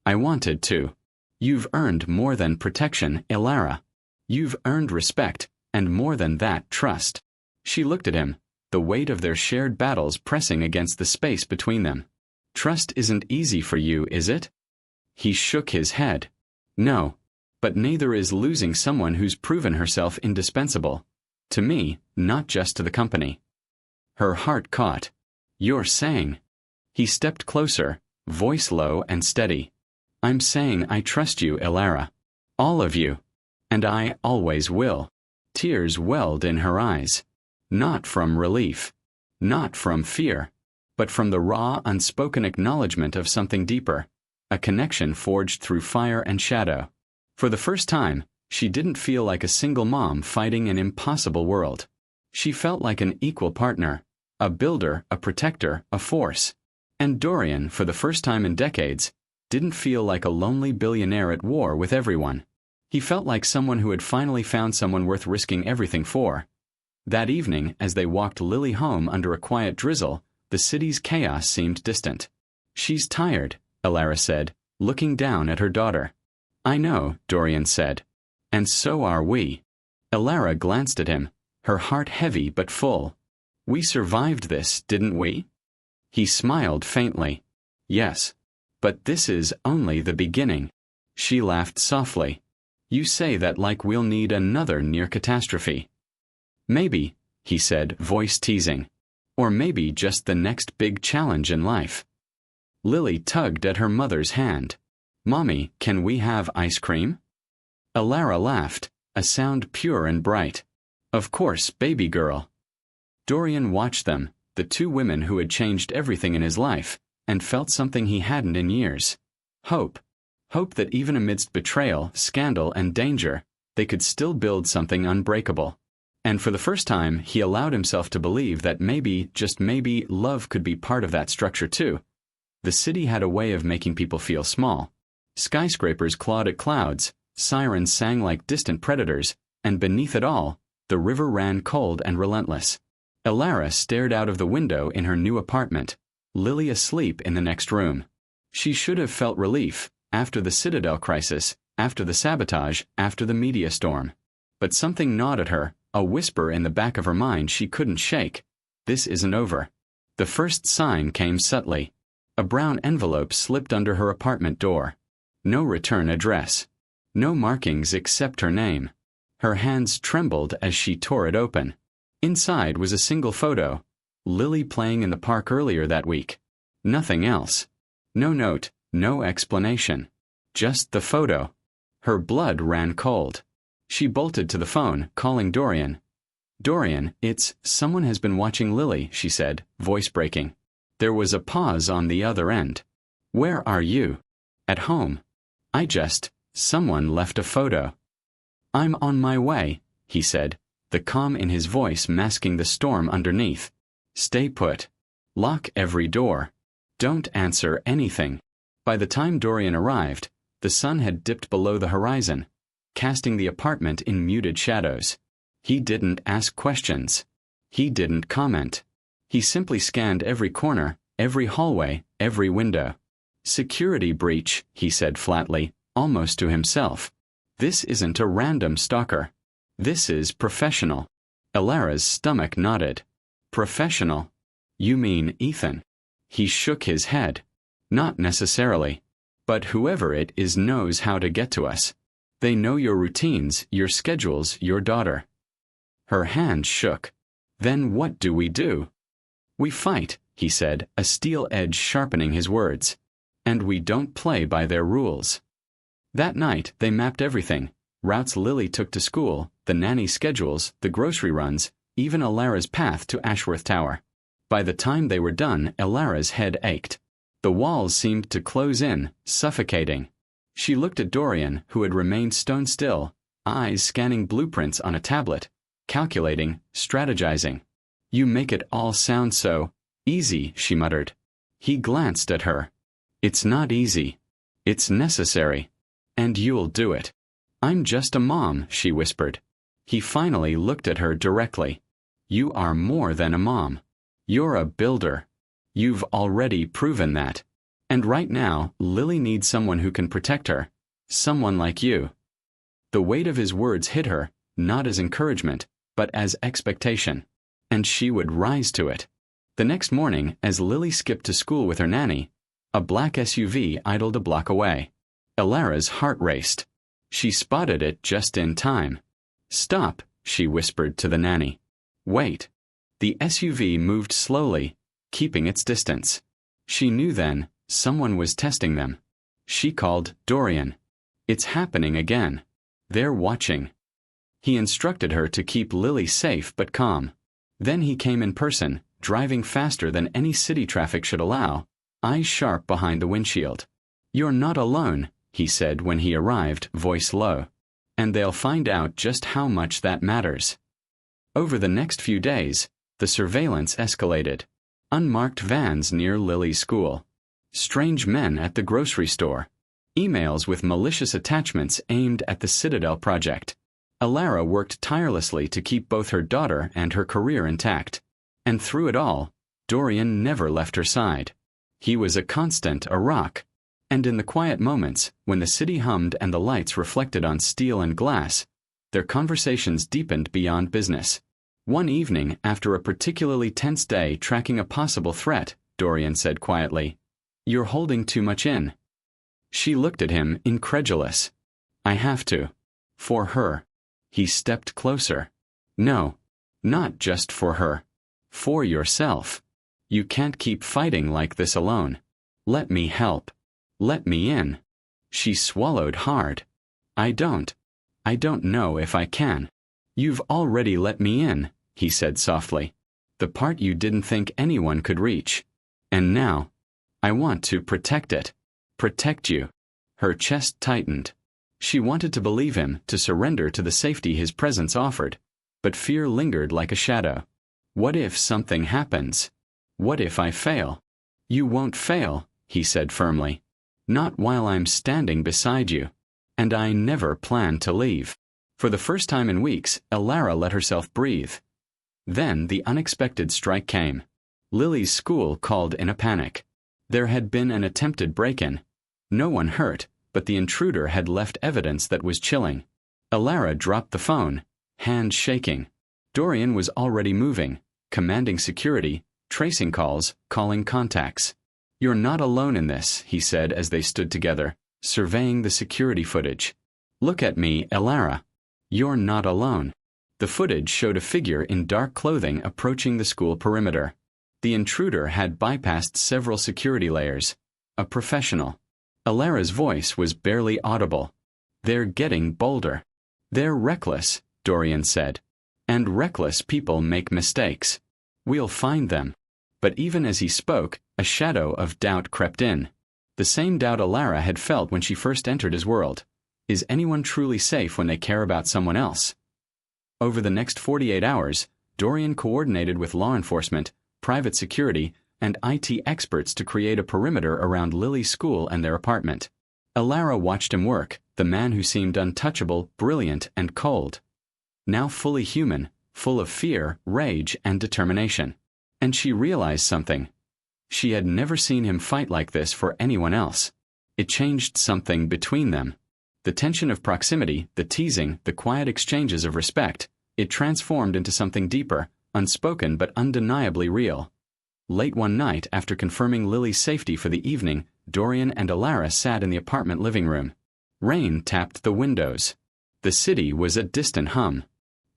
I wanted to. You've earned more than protection, Elara. You've earned respect, and more than that, trust. She looked at him, the weight of their shared battles pressing against the space between them. Trust isn't easy for you, is it? He shook his head. No, but neither is losing someone who's proven herself indispensable. To me, not just to the company. Her heart caught. You're saying. He stepped closer, voice low and steady. I'm saying I trust you, Elara. All of you. And I always will. Tears welled in her eyes. Not from relief. Not from fear. But from the raw, unspoken acknowledgement of something deeper. A connection forged through fire and shadow. For the first time, she didn't feel like a single mom fighting an impossible world. She felt like an equal partner. A builder, a protector, a force. And Dorian, for the first time in decades, didn't feel like a lonely billionaire at war with everyone. He felt like someone who had finally found someone worth risking everything for. That evening, as they walked Lily home under a quiet drizzle, the city's chaos seemed distant. She's tired, Elara said, looking down at her daughter. I know, Dorian said. And so are we. Elara glanced at him, her heart heavy but full. We survived this, didn't we? He smiled faintly. Yes. But this is only the beginning. She laughed softly. You say that like we'll need another near catastrophe. Maybe, he said, voice teasing. Or maybe just the next big challenge in life. Lily tugged at her mother's hand. Mommy, can we have ice cream? Elara laughed, a sound pure and bright. Of course, baby girl. Dorian watched them, the two women who had changed everything in his life, and felt something he hadn't in years. Hope. Hope that even amidst betrayal, scandal, and danger, they could still build something unbreakable. And for the first time, he allowed himself to believe that maybe, just maybe, love could be part of that structure too. The city had a way of making people feel small. Skyscrapers clawed at clouds, sirens sang like distant predators, and beneath it all, the river ran cold and relentless. Elara stared out of the window in her new apartment, Lily asleep in the next room. She should have felt relief, after the Citadel crisis, after the sabotage, after the media storm. But something gnawed at her, a whisper in the back of her mind she couldn't shake. This isn't over. The first sign came subtly. A brown envelope slipped under her apartment door. No return address. No markings except her name. Her hands trembled as she tore it open. Inside was a single photo. Lily playing in the park earlier that week. Nothing else. No note, no explanation. Just the photo. Her blood ran cold. She bolted to the phone, calling Dorian. Dorian, it's, someone has been watching Lily, she said, voice breaking. There was a pause on the other end. Where are you? At home. Someone left a photo. I'm on my way, he said, the calm in his voice masking the storm underneath. Stay put. Lock every door. Don't answer anything. By the time Dorian arrived, the sun had dipped below the horizon, casting the apartment in muted shadows. He didn't ask questions. He didn't comment. He simply scanned every corner, every hallway, every window. "Security breach," he said flatly, almost to himself. "This isn't a random stalker. This is professional." Alara's stomach nodded. "Professional? You mean Ethan?" He shook his head. "Not necessarily. But whoever it is knows how to get to us. They know your routines, your schedules, your daughter." Her hand shook. "Then what do we do?" "We fight," he said, a steel edge sharpening his words. "And we don't play by their rules." That night, they mapped everything. Routes Lily took to school, the nanny schedules, the grocery runs, even Alara's path to Ashworth Tower. By the time they were done, Alara's head ached. The walls seemed to close in, suffocating. She looked at Dorian, who had remained stone still, eyes scanning blueprints on a tablet, calculating, strategizing. "You make it all sound so easy," she muttered. He glanced at her. "It's not easy. It's necessary. And you'll do it." "I'm just a mom," she whispered. He finally looked at her directly. "You are more than a mom. You're a builder. You've already proven that. And right now, Lily needs someone who can protect her. Someone like you." The weight of his words hit her, not as encouragement, but as expectation. And she would rise to it. The next morning, as Lily skipped to school with her nanny, a black SUV idled a block away. Alara's heart raced. She spotted it just in time. "Stop," she whispered to the nanny. "Wait." The SUV moved slowly, keeping its distance. She knew then, someone was testing them. She called Dorian. "It's happening again. They're watching." He instructed her to keep Lily safe but calm. Then he came in person, driving faster than any city traffic should allow, eyes sharp behind the windshield. "You're not alone," he said when he arrived, voice low. "And they'll find out just how much that matters." Over the next few days, the surveillance escalated. Unmarked vans near Lily's school. Strange men at the grocery store. Emails with malicious attachments aimed at the Citadel project. Alara worked tirelessly to keep both her daughter and her career intact. And through it all, Dorian never left her side. He was a constant, a rock. And in the quiet moments, when the city hummed and the lights reflected on steel and glass, their conversations deepened beyond business. One evening, after a particularly tense day tracking a possible threat, Dorian said quietly, "You're holding too much in." She looked at him, incredulous. "I have to. For her." He stepped closer. "No. Not just for her. For yourself. You can't keep fighting like this alone. Let me help. Let me in." She swallowed hard. I don't know if I can." "You've already let me in," he said softly. "The part you didn't think anyone could reach. And now, I want to protect it. Protect you." Her chest tightened. She wanted to believe him, to surrender to the safety his presence offered, but fear lingered like a shadow. What if something happens? What if I fail? "You won't fail," he said firmly. "Not while I'm standing beside you. And I never plan to leave." For the first time in weeks, Alara let herself breathe. Then the unexpected strike came. Lily's school called in a panic. There had been an attempted break-in. No one hurt, but the intruder had left evidence that was chilling. Alara dropped the phone, hands shaking. Dorian was already moving, commanding security, tracing calls, calling contacts. "You're not alone in this," he said as they stood together, surveying the security footage. "Look at me, Alara. You're not alone." The footage showed a figure in dark clothing approaching the school perimeter. The intruder had bypassed several security layers. A professional. Alara's voice was barely audible. "They're getting bolder. They're reckless," Dorian said. "And reckless people make mistakes. We'll find them." But even as he spoke, a shadow of doubt crept in. The same doubt Alara had felt when she first entered his world. Is anyone truly safe when they care about someone else? Over the next 48 hours, Dorian coordinated with law enforcement, private security, and IT experts to create a perimeter around Lily's school and their apartment. Alara watched him work, the man who seemed untouchable, brilliant, and cold. now fully human, full of fear, rage, and determination. And she realized something. She had never seen him fight like this for anyone else. It changed something between them. The tension of proximity, the teasing, the quiet exchanges of respect, it transformed into something deeper, unspoken but undeniably real. Late one night, after confirming Lily's safety for the evening, Dorian and Alara sat in the apartment living room. Rain tapped the windows. The city was a distant hum.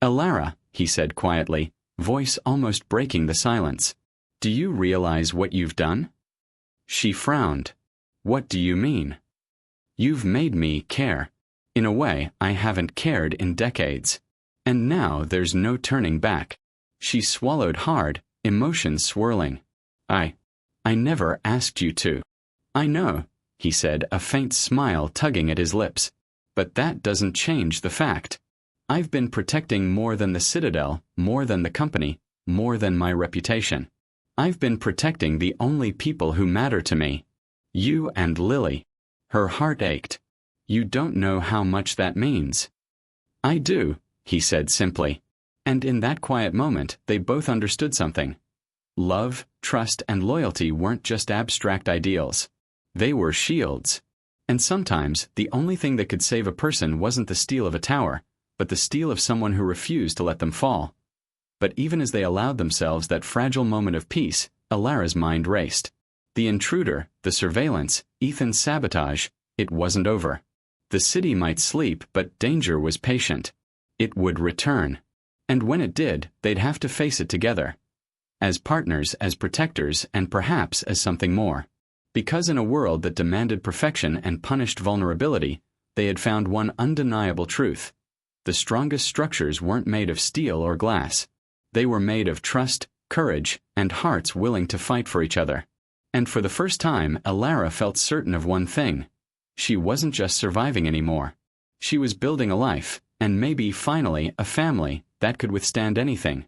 "Alara," he said quietly, voice almost breaking the silence. "Do you realize what you've done?" She frowned. "What do you mean?" "You've made me care. In a way, I haven't cared in decades. And now there's no turning back." She swallowed hard, emotions swirling. I never asked you to." "I know," he said, a faint smile tugging at his lips. "But that doesn't change the fact. I've been protecting more than the Citadel, more than the company, more than my reputation. I've been protecting the only people who matter to me. You and Lily." Her heart ached. "You don't know how much that means." "I do," he said simply. And in that quiet moment, they both understood something. Love, trust, and loyalty weren't just abstract ideals. They were shields. And sometimes, the only thing that could save a person wasn't the steel of a tower, but the steel of someone who refused to let them fall. But even as they allowed themselves that fragile moment of peace, Alara's mind raced. The intruder, the surveillance, Ethan's sabotage, it wasn't over. The city might sleep, but danger was patient. It would return. And when it did, they'd have to face it together. As partners, as protectors, and perhaps as something more. Because in a world that demanded perfection and punished vulnerability, they had found one undeniable truth. The strongest structures weren't made of steel or glass. They were made of trust, courage, and hearts willing to fight for each other. And for the first time, Alara felt certain of one thing. She wasn't just surviving anymore. She was building a life, and maybe, finally, a family that could withstand anything.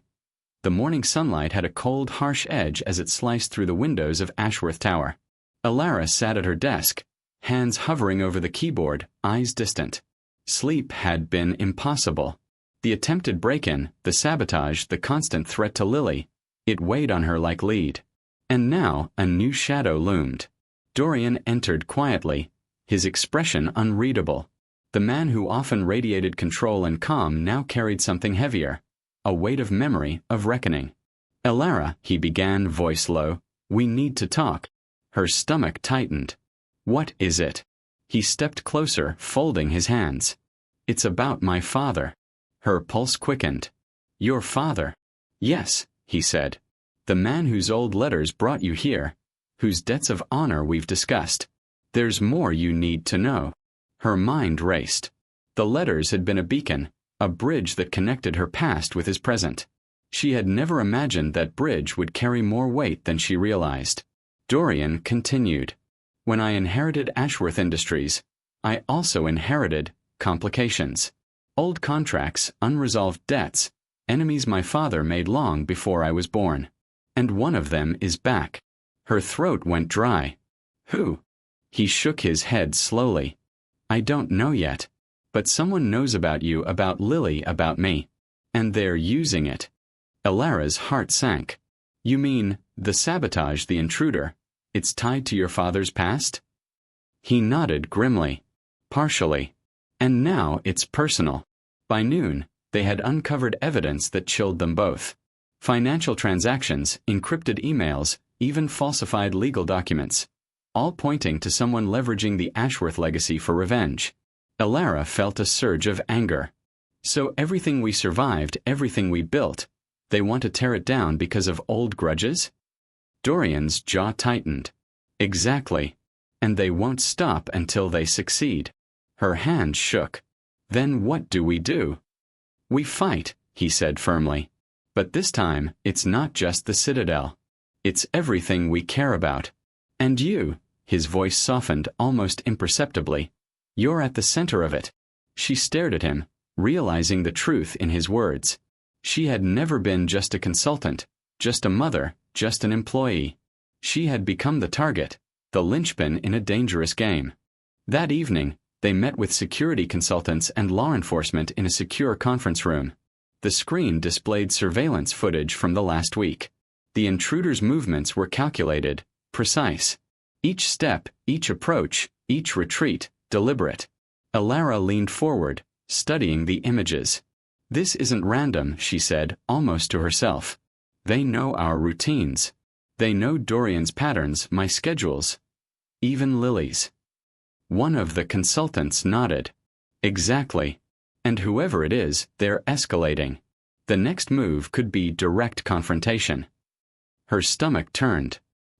The morning sunlight had a cold, harsh edge as it sliced through the windows of Ashworth Tower. Alara sat at her desk, hands hovering over the keyboard, eyes distant. Sleep had been impossible. The attempted break-in, the sabotage, the constant threat to Lily, it weighed on her like lead. And now a new shadow loomed. Dorian entered quietly, his expression unreadable. The man who often radiated control and calm now carried something heavier, a weight of memory, of reckoning. "Alara," he began, voice low, "we need to talk." Her stomach tightened. "What is it?" He stepped closer, folding his hands. "It's about my father." Her pulse quickened. "Your father?" "Yes," he said. "The man whose old letters brought you here, whose debts of honor we've discussed. There's more you need to know." Her mind raced. The letters had been a beacon, a bridge that connected her past with his present. She had never imagined that bridge would carry more weight than she realized. Dorian continued. "When I inherited Ashworth Industries, I also inherited complications. Old contracts, unresolved debts, enemies my father made long before I was born. And one of them is back." Her throat went dry. "Who?" He shook his head slowly. "I don't know yet. But someone knows about you, about Lily, about me. And they're using it." Alara's heart sank. "You mean, the sabotage, the intruder, it's tied to your father's past?" He nodded grimly. "Partially. And now it's personal." By noon, they had uncovered evidence that chilled them both. Financial transactions, encrypted emails, even falsified legal documents. All pointing to someone leveraging the Ashworth legacy for revenge. Alara felt a surge of anger. So everything we survived, everything we built, they want to tear it down because of old grudges? Dorian's jaw tightened. Exactly. And they won't stop until they succeed. Her hand shook. "Then what do we do?" "We fight," he said firmly. "But this time, it's not just the Citadel. It's everything we care about. And you," his voice softened almost imperceptibly, "you're at the center of it." She stared at him, realizing the truth in his words. She had never been just a consultant, just a mother, just an employee. She had become the target, the linchpin in a dangerous game. That evening, they met with security consultants and law enforcement in a secure conference room. The screen displayed surveillance footage from the last week. The intruder's movements were calculated, precise. Each step, each approach, each retreat, deliberate. Alara leaned forward, studying the images. "This isn't random," she said, almost to herself. "They know our routines. They know Dorian's patterns, my schedules. Even Lily's." One of the consultants nodded. "Exactly. And whoever it is, they're escalating. The next move could be direct confrontation." Her stomach turned.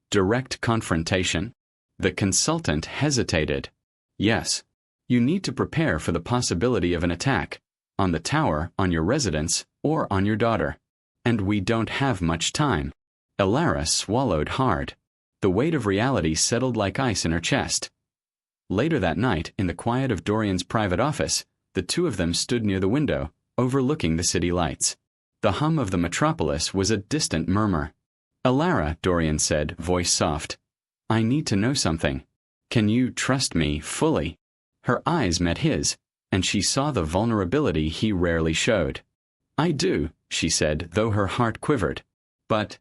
Direct confrontation? The consultant hesitated. "Yes. You need to prepare for the possibility of an attack. On the tower, on your residence, or on your daughter. And we don't have much time." Alara swallowed hard. The weight of reality settled like ice in her chest. Later that night, in the quiet of Dorian's private office, the two of them stood near the window, overlooking the city lights. The hum of the metropolis was a distant murmur. "Alara," Dorian said, voice soft. "I need to know something. Can you trust me fully?" Her eyes met his, and she saw the vulnerability he rarely showed. "I do," she said, though her heart quivered. "But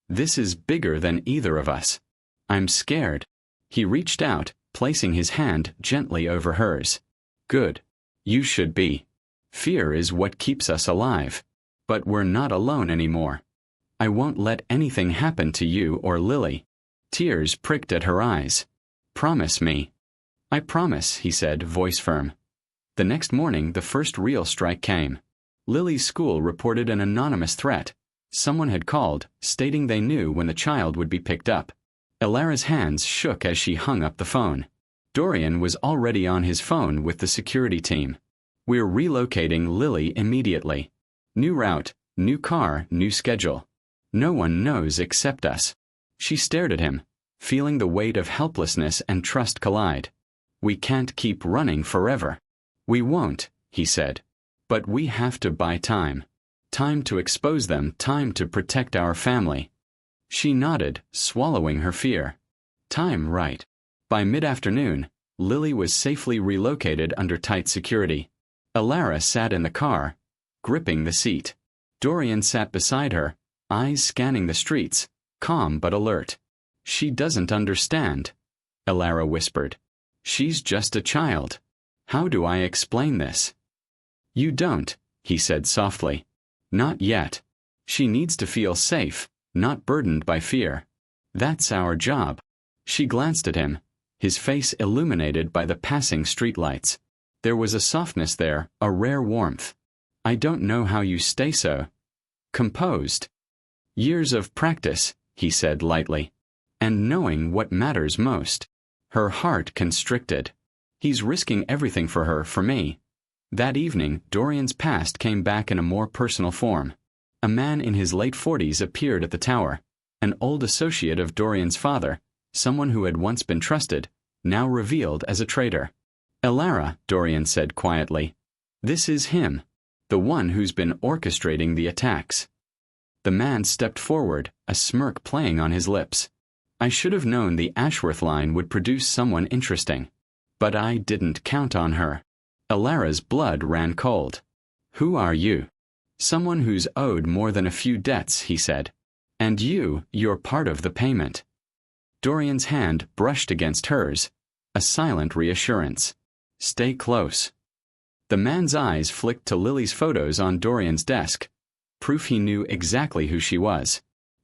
this is bigger than either of us. I'm scared." He reached out, placing his hand gently over hers. "Good. You should be. Fear is what keeps us alive. But we're not alone anymore. I won't let anything happen to you or Lily." Tears pricked at her eyes. "Promise me." "I promise," he said, voice firm. The next morning, the first real strike came. Lily's school reported an anonymous threat. Someone had called, stating they knew when the child would be picked up. Alara's hands shook as she hung up the phone. Dorian was already on his phone with the security team. "We're relocating Lily immediately. New route, new car, new schedule. No one knows except us." She stared at him, feeling the weight of helplessness and trust collide. "We can't keep running forever." "We won't," he said. "But we have to buy time. Time to expose them, time to protect our family." She nodded, swallowing her fear. Time, right. By mid-afternoon, Lily was safely relocated under tight security. Alara sat in the car, gripping the seat. Dorian sat beside her, eyes scanning the streets, calm but alert. "She doesn't understand," Alara whispered. "She's just a child. How do I explain this?" "You don't," he said softly. "Not yet. She needs to feel safe, not burdened by fear. That's our job." She glanced at him, his face illuminated by the passing streetlights. There was a softness there, a rare warmth. "I don't know how you stay so composed." "Years of practice," he said lightly. "And knowing what matters most." Her heart constricted. He's risking everything for her, for me. That evening, Dorian's past came back in a more personal form. A man in his late 40s appeared at the tower, an old associate of Dorian's father, someone who had once been trusted, now revealed as a traitor. "Alara," Dorian said quietly. "This is him, the one who's been orchestrating the attacks." The man stepped forward, a smirk playing on his lips. "I should have known the Ashworth line would produce someone interesting. But I didn't count on her." Alara's blood ran cold. "Who are you?" "Someone who's owed more than a few debts," he said. "And you're part of the payment." Dorian's hand brushed against hers, a silent reassurance. "Stay close." The man's eyes flicked to Lily's photos on Dorian's desk, proof he knew exactly who she was.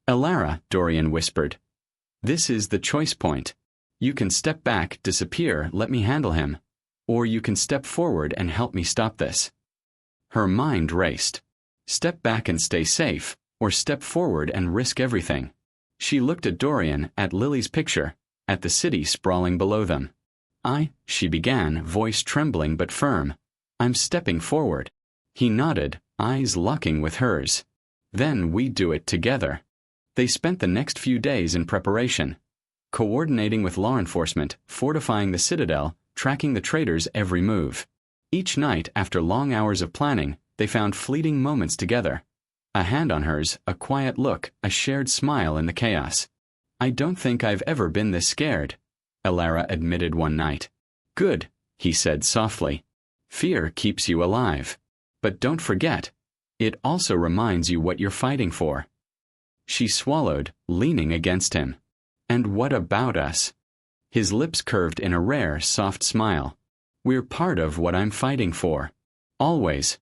"Alara," Dorian whispered. "This is the choice point. You can step back, disappear, let me handle him. Or you can step forward and help me stop this." Her mind raced. Step back and stay safe, or step forward and risk everything. She looked at Dorian, at Lily's picture, at the city sprawling below them. She began, voice trembling but firm. "I'm stepping forward." He nodded, eyes locking with hers. "Then we do it together." They spent the next few days in preparation, coordinating with law enforcement, fortifying the citadel, tracking the traitors' every move. Each night, after long hours of planning, they found fleeting moments together. A hand on hers, a quiet look, a shared smile in the chaos. "I don't think I've ever been this scared," Alara admitted one night. "Good," he said softly. "Fear keeps you alive. But don't forget, It also reminds you what you're fighting for. She swallowed, leaning against him. And what about us? His lips curved in a rare, soft smile. We're part of what I'm fighting for. Always.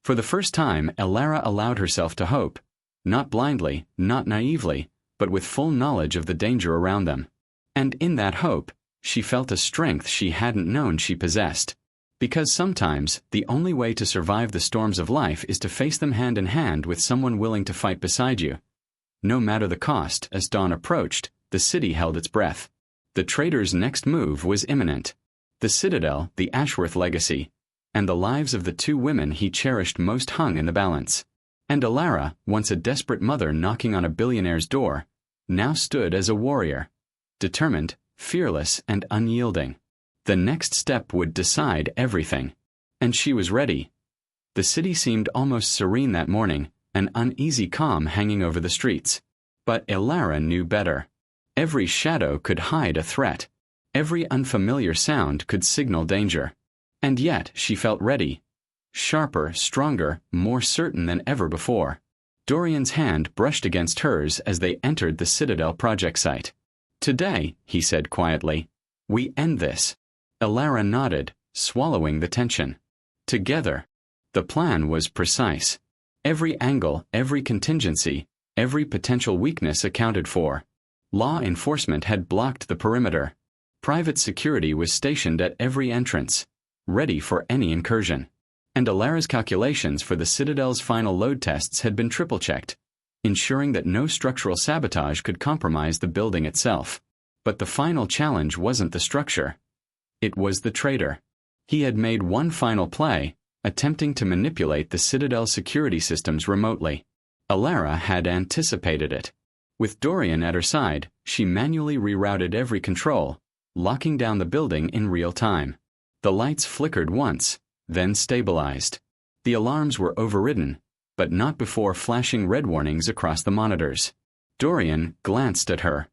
For the first time, Elara allowed herself to hope. Not blindly, not naively, but with full knowledge of the danger around them. And in that hope, she felt a strength she hadn't known she possessed. Because sometimes, the only way to survive the storms of life is to face them hand in hand with someone willing to fight beside you. No matter the cost, as dawn approached, the city held its breath. The trader's next move was imminent. The citadel, the Ashworth legacy, and the lives of the two women he cherished most hung in the balance. And Elara, once a desperate mother knocking on a billionaire's door, now stood as a warrior, determined, fearless, and unyielding. The next step would decide everything. And she was ready. The city seemed almost serene that morning, an uneasy calm hanging over the streets. But Elara knew better. Every shadow could hide a threat. Every unfamiliar sound could signal danger. And yet she felt ready. Sharper, stronger, more certain than ever before. Dorian's hand brushed against hers as they entered the Citadel project site. "Today," he said quietly, "we end this." Elara nodded, swallowing the tension. Together. The plan was precise. Every angle, every contingency, every potential weakness accounted for. Law enforcement had blocked the perimeter. Private security was stationed at every entrance, ready for any incursion. And Elara's calculations for the Citadel's final load tests had been triple-checked, ensuring that no structural sabotage could compromise the building itself. But the final challenge wasn't the structure. It was the traitor. He had made one final play, attempting to manipulate the Citadel's security systems remotely. Elara had anticipated it. With Dorian at her side, she manually rerouted every control, locking down the building in real time. The lights flickered once, then stabilized. The alarms were overridden, but not before flashing red warnings across the monitors. Dorian glanced at her.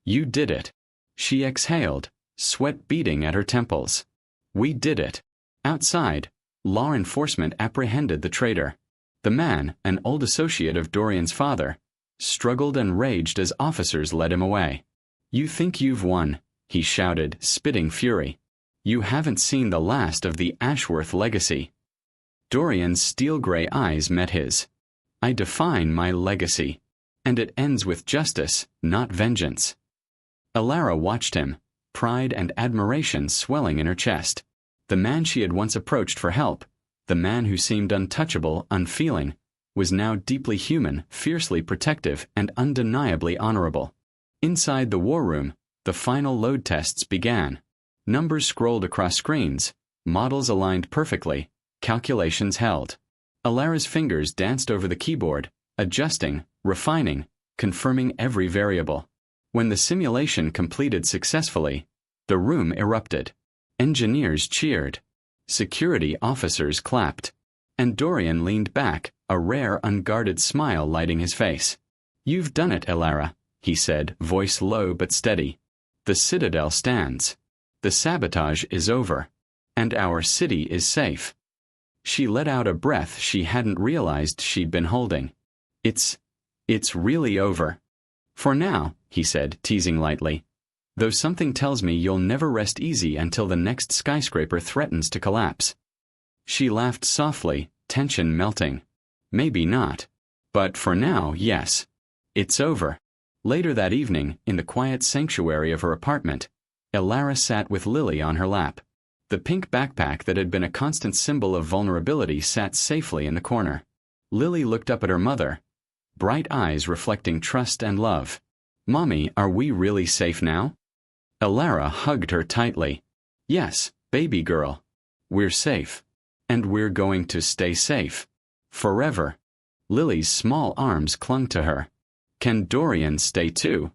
"You did it." She exhaled, sweat beading at her temples. "We did it." Outside, law enforcement apprehended the traitor. The man, an old associate of Dorian's father, struggled and raged as officers led him away. "You think you've won," he shouted, spitting fury. "You haven't seen the last of the Ashworth legacy." Dorian's steel-gray eyes met his. "I define my legacy. And it ends with justice, not vengeance." Elara watched him, pride and admiration swelling in her chest. The man she had once approached for help, the man who seemed untouchable, unfeeling, was now deeply human, fiercely protective, and undeniably honorable. Inside the war room, the final load tests began. Numbers scrolled across screens, models aligned perfectly, calculations held. Elara's fingers danced over the keyboard, adjusting, refining, confirming every variable. When the simulation completed successfully, the room erupted. Engineers cheered. Security officers clapped. And Dorian leaned back, a rare, unguarded smile lighting his face. "You've done it, Elara," he said, voice low but steady. "The Citadel stands. The sabotage is over. And our city is safe." She let out a breath she hadn't realized she'd been holding. It's really over." "For now," he said, teasing lightly. "Though something tells me you'll never rest easy until the next skyscraper threatens to collapse." She laughed softly, tension melting. "Maybe not. But for now, yes. It's over." Later that evening, in the quiet sanctuary of her apartment, Elara sat with Lily on her lap. The pink backpack that had been a constant symbol of vulnerability sat safely in the corner. Lily looked up at her mother, bright eyes reflecting trust and love. "Mommy, are we really safe now?" Elara hugged her tightly. "Yes, baby girl. We're safe. And we're going to stay safe. Forever." Lily's small arms clung to her. "Can Dorian stay too?"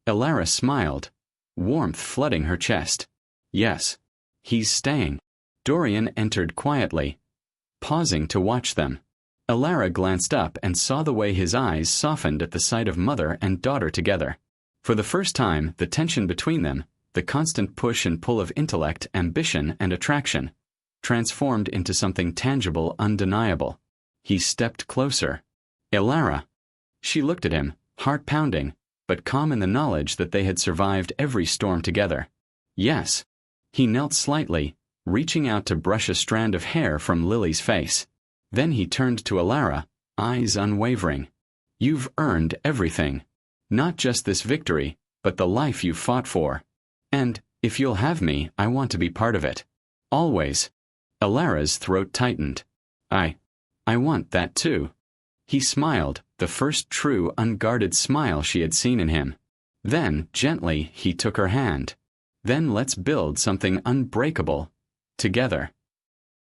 Elara smiled, warmth flooding her chest. "Yes. He's staying." Dorian entered quietly, pausing to watch them. Elara glanced up and saw the way his eyes softened at the sight of mother and daughter together. For the first time, the tension between them, the constant push and pull of intellect, ambition, and attraction, transformed into something tangible, undeniable. He stepped closer. Elara. She looked at him, heart pounding, but calm in the knowledge that they had survived every storm together. Yes. He knelt slightly, reaching out to brush a strand of hair from Lily's face. Then he turned to Elara, eyes unwavering. You've earned everything. Not just this victory, but the life you fought for. And, if you'll have me, I want to be part of it. Always. Elara's throat tightened. I want that too. He smiled, the first true, unguarded smile she had seen in him. Then, gently, he took her hand. Then let's build something unbreakable. Together.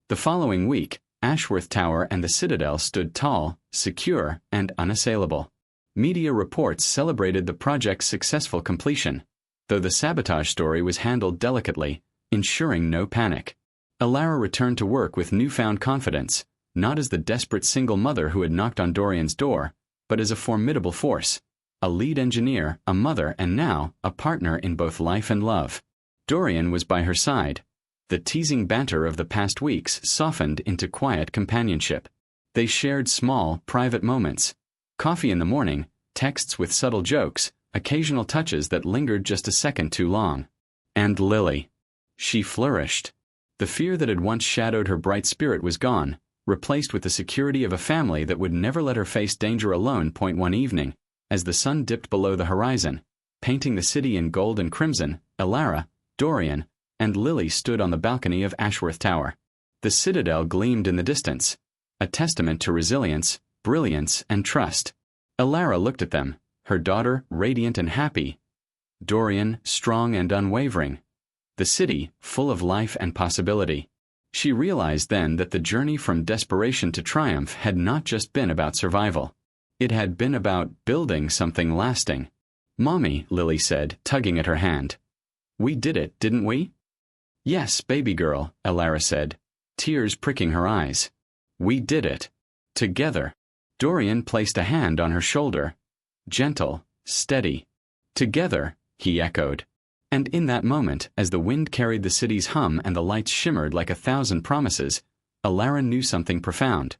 The following week, Ashworth Tower and the Citadel stood tall, secure, and unassailable. Media reports celebrated the project's successful completion, though the sabotage story was handled delicately, ensuring no panic. Elara returned to work with newfound confidence, not as the desperate single mother who had knocked on Dorian's door, but as a formidable force, a lead engineer, a mother, and now, a partner in both life and love. Dorian was by her side. The teasing banter of the past weeks softened into quiet companionship. They shared small, private moments. Coffee in the morning, texts with subtle jokes, occasional touches that lingered just a second too long. And Lily. She flourished. The fear that had once shadowed her bright spirit was gone, replaced with the security of a family that would never let her face danger alone. One evening, as the sun dipped below the horizon, painting the city in gold and crimson, Elara, Dorian, and Lily stood on the balcony of Ashworth Tower. The Citadel gleamed in the distance, a testament to resilience, brilliance, and trust. Elara looked at them, her daughter radiant and happy, Dorian strong and unwavering. The city full of life and possibility. She realized then that the journey from desperation to triumph had not just been about survival. It had been about building something lasting. "Mommy," Lily said, tugging at her hand. "We did it, didn't we?" "Yes, baby girl," Elara said, tears pricking her eyes. "We did it. Together." Dorian placed a hand on her shoulder. Gentle, steady. "Together," he echoed. And in that moment, as the wind carried the city's hum and the lights shimmered like 1,000 promises, Elara knew something profound.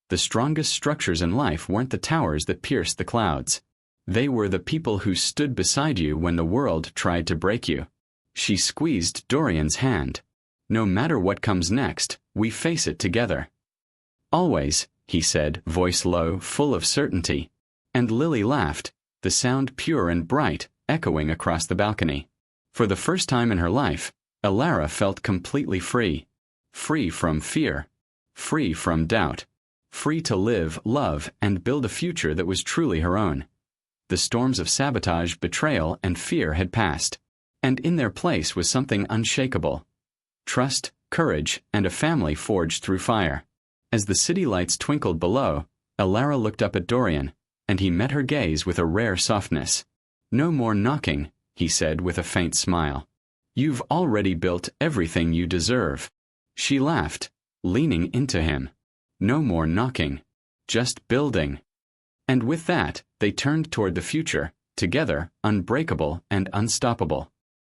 The strongest structures in life weren't the towers that pierced the clouds. They were the people who stood beside you when the world tried to break you. She squeezed Dorian's hand. "No matter what comes next, we face it together." "Always," he said, voice low, full of certainty. And Lily laughed, the sound pure and bright, echoing across the balcony. For the first time in her life, Elara felt completely free. Free from fear. Free from doubt. Free to live, love, and build a future that was truly her own. The storms of sabotage, betrayal, and fear had passed. And in their place was something unshakable. Trust, courage, and a family forged through fire. As the city lights twinkled below, Elara looked up at Dorian, and he met her gaze with a rare softness. "No more knocking," he said with a faint smile. "You've already built everything you deserve." She laughed, leaning into him. "No more knocking. Just building." And with that, they turned toward the future, together, unbreakable and unstoppable.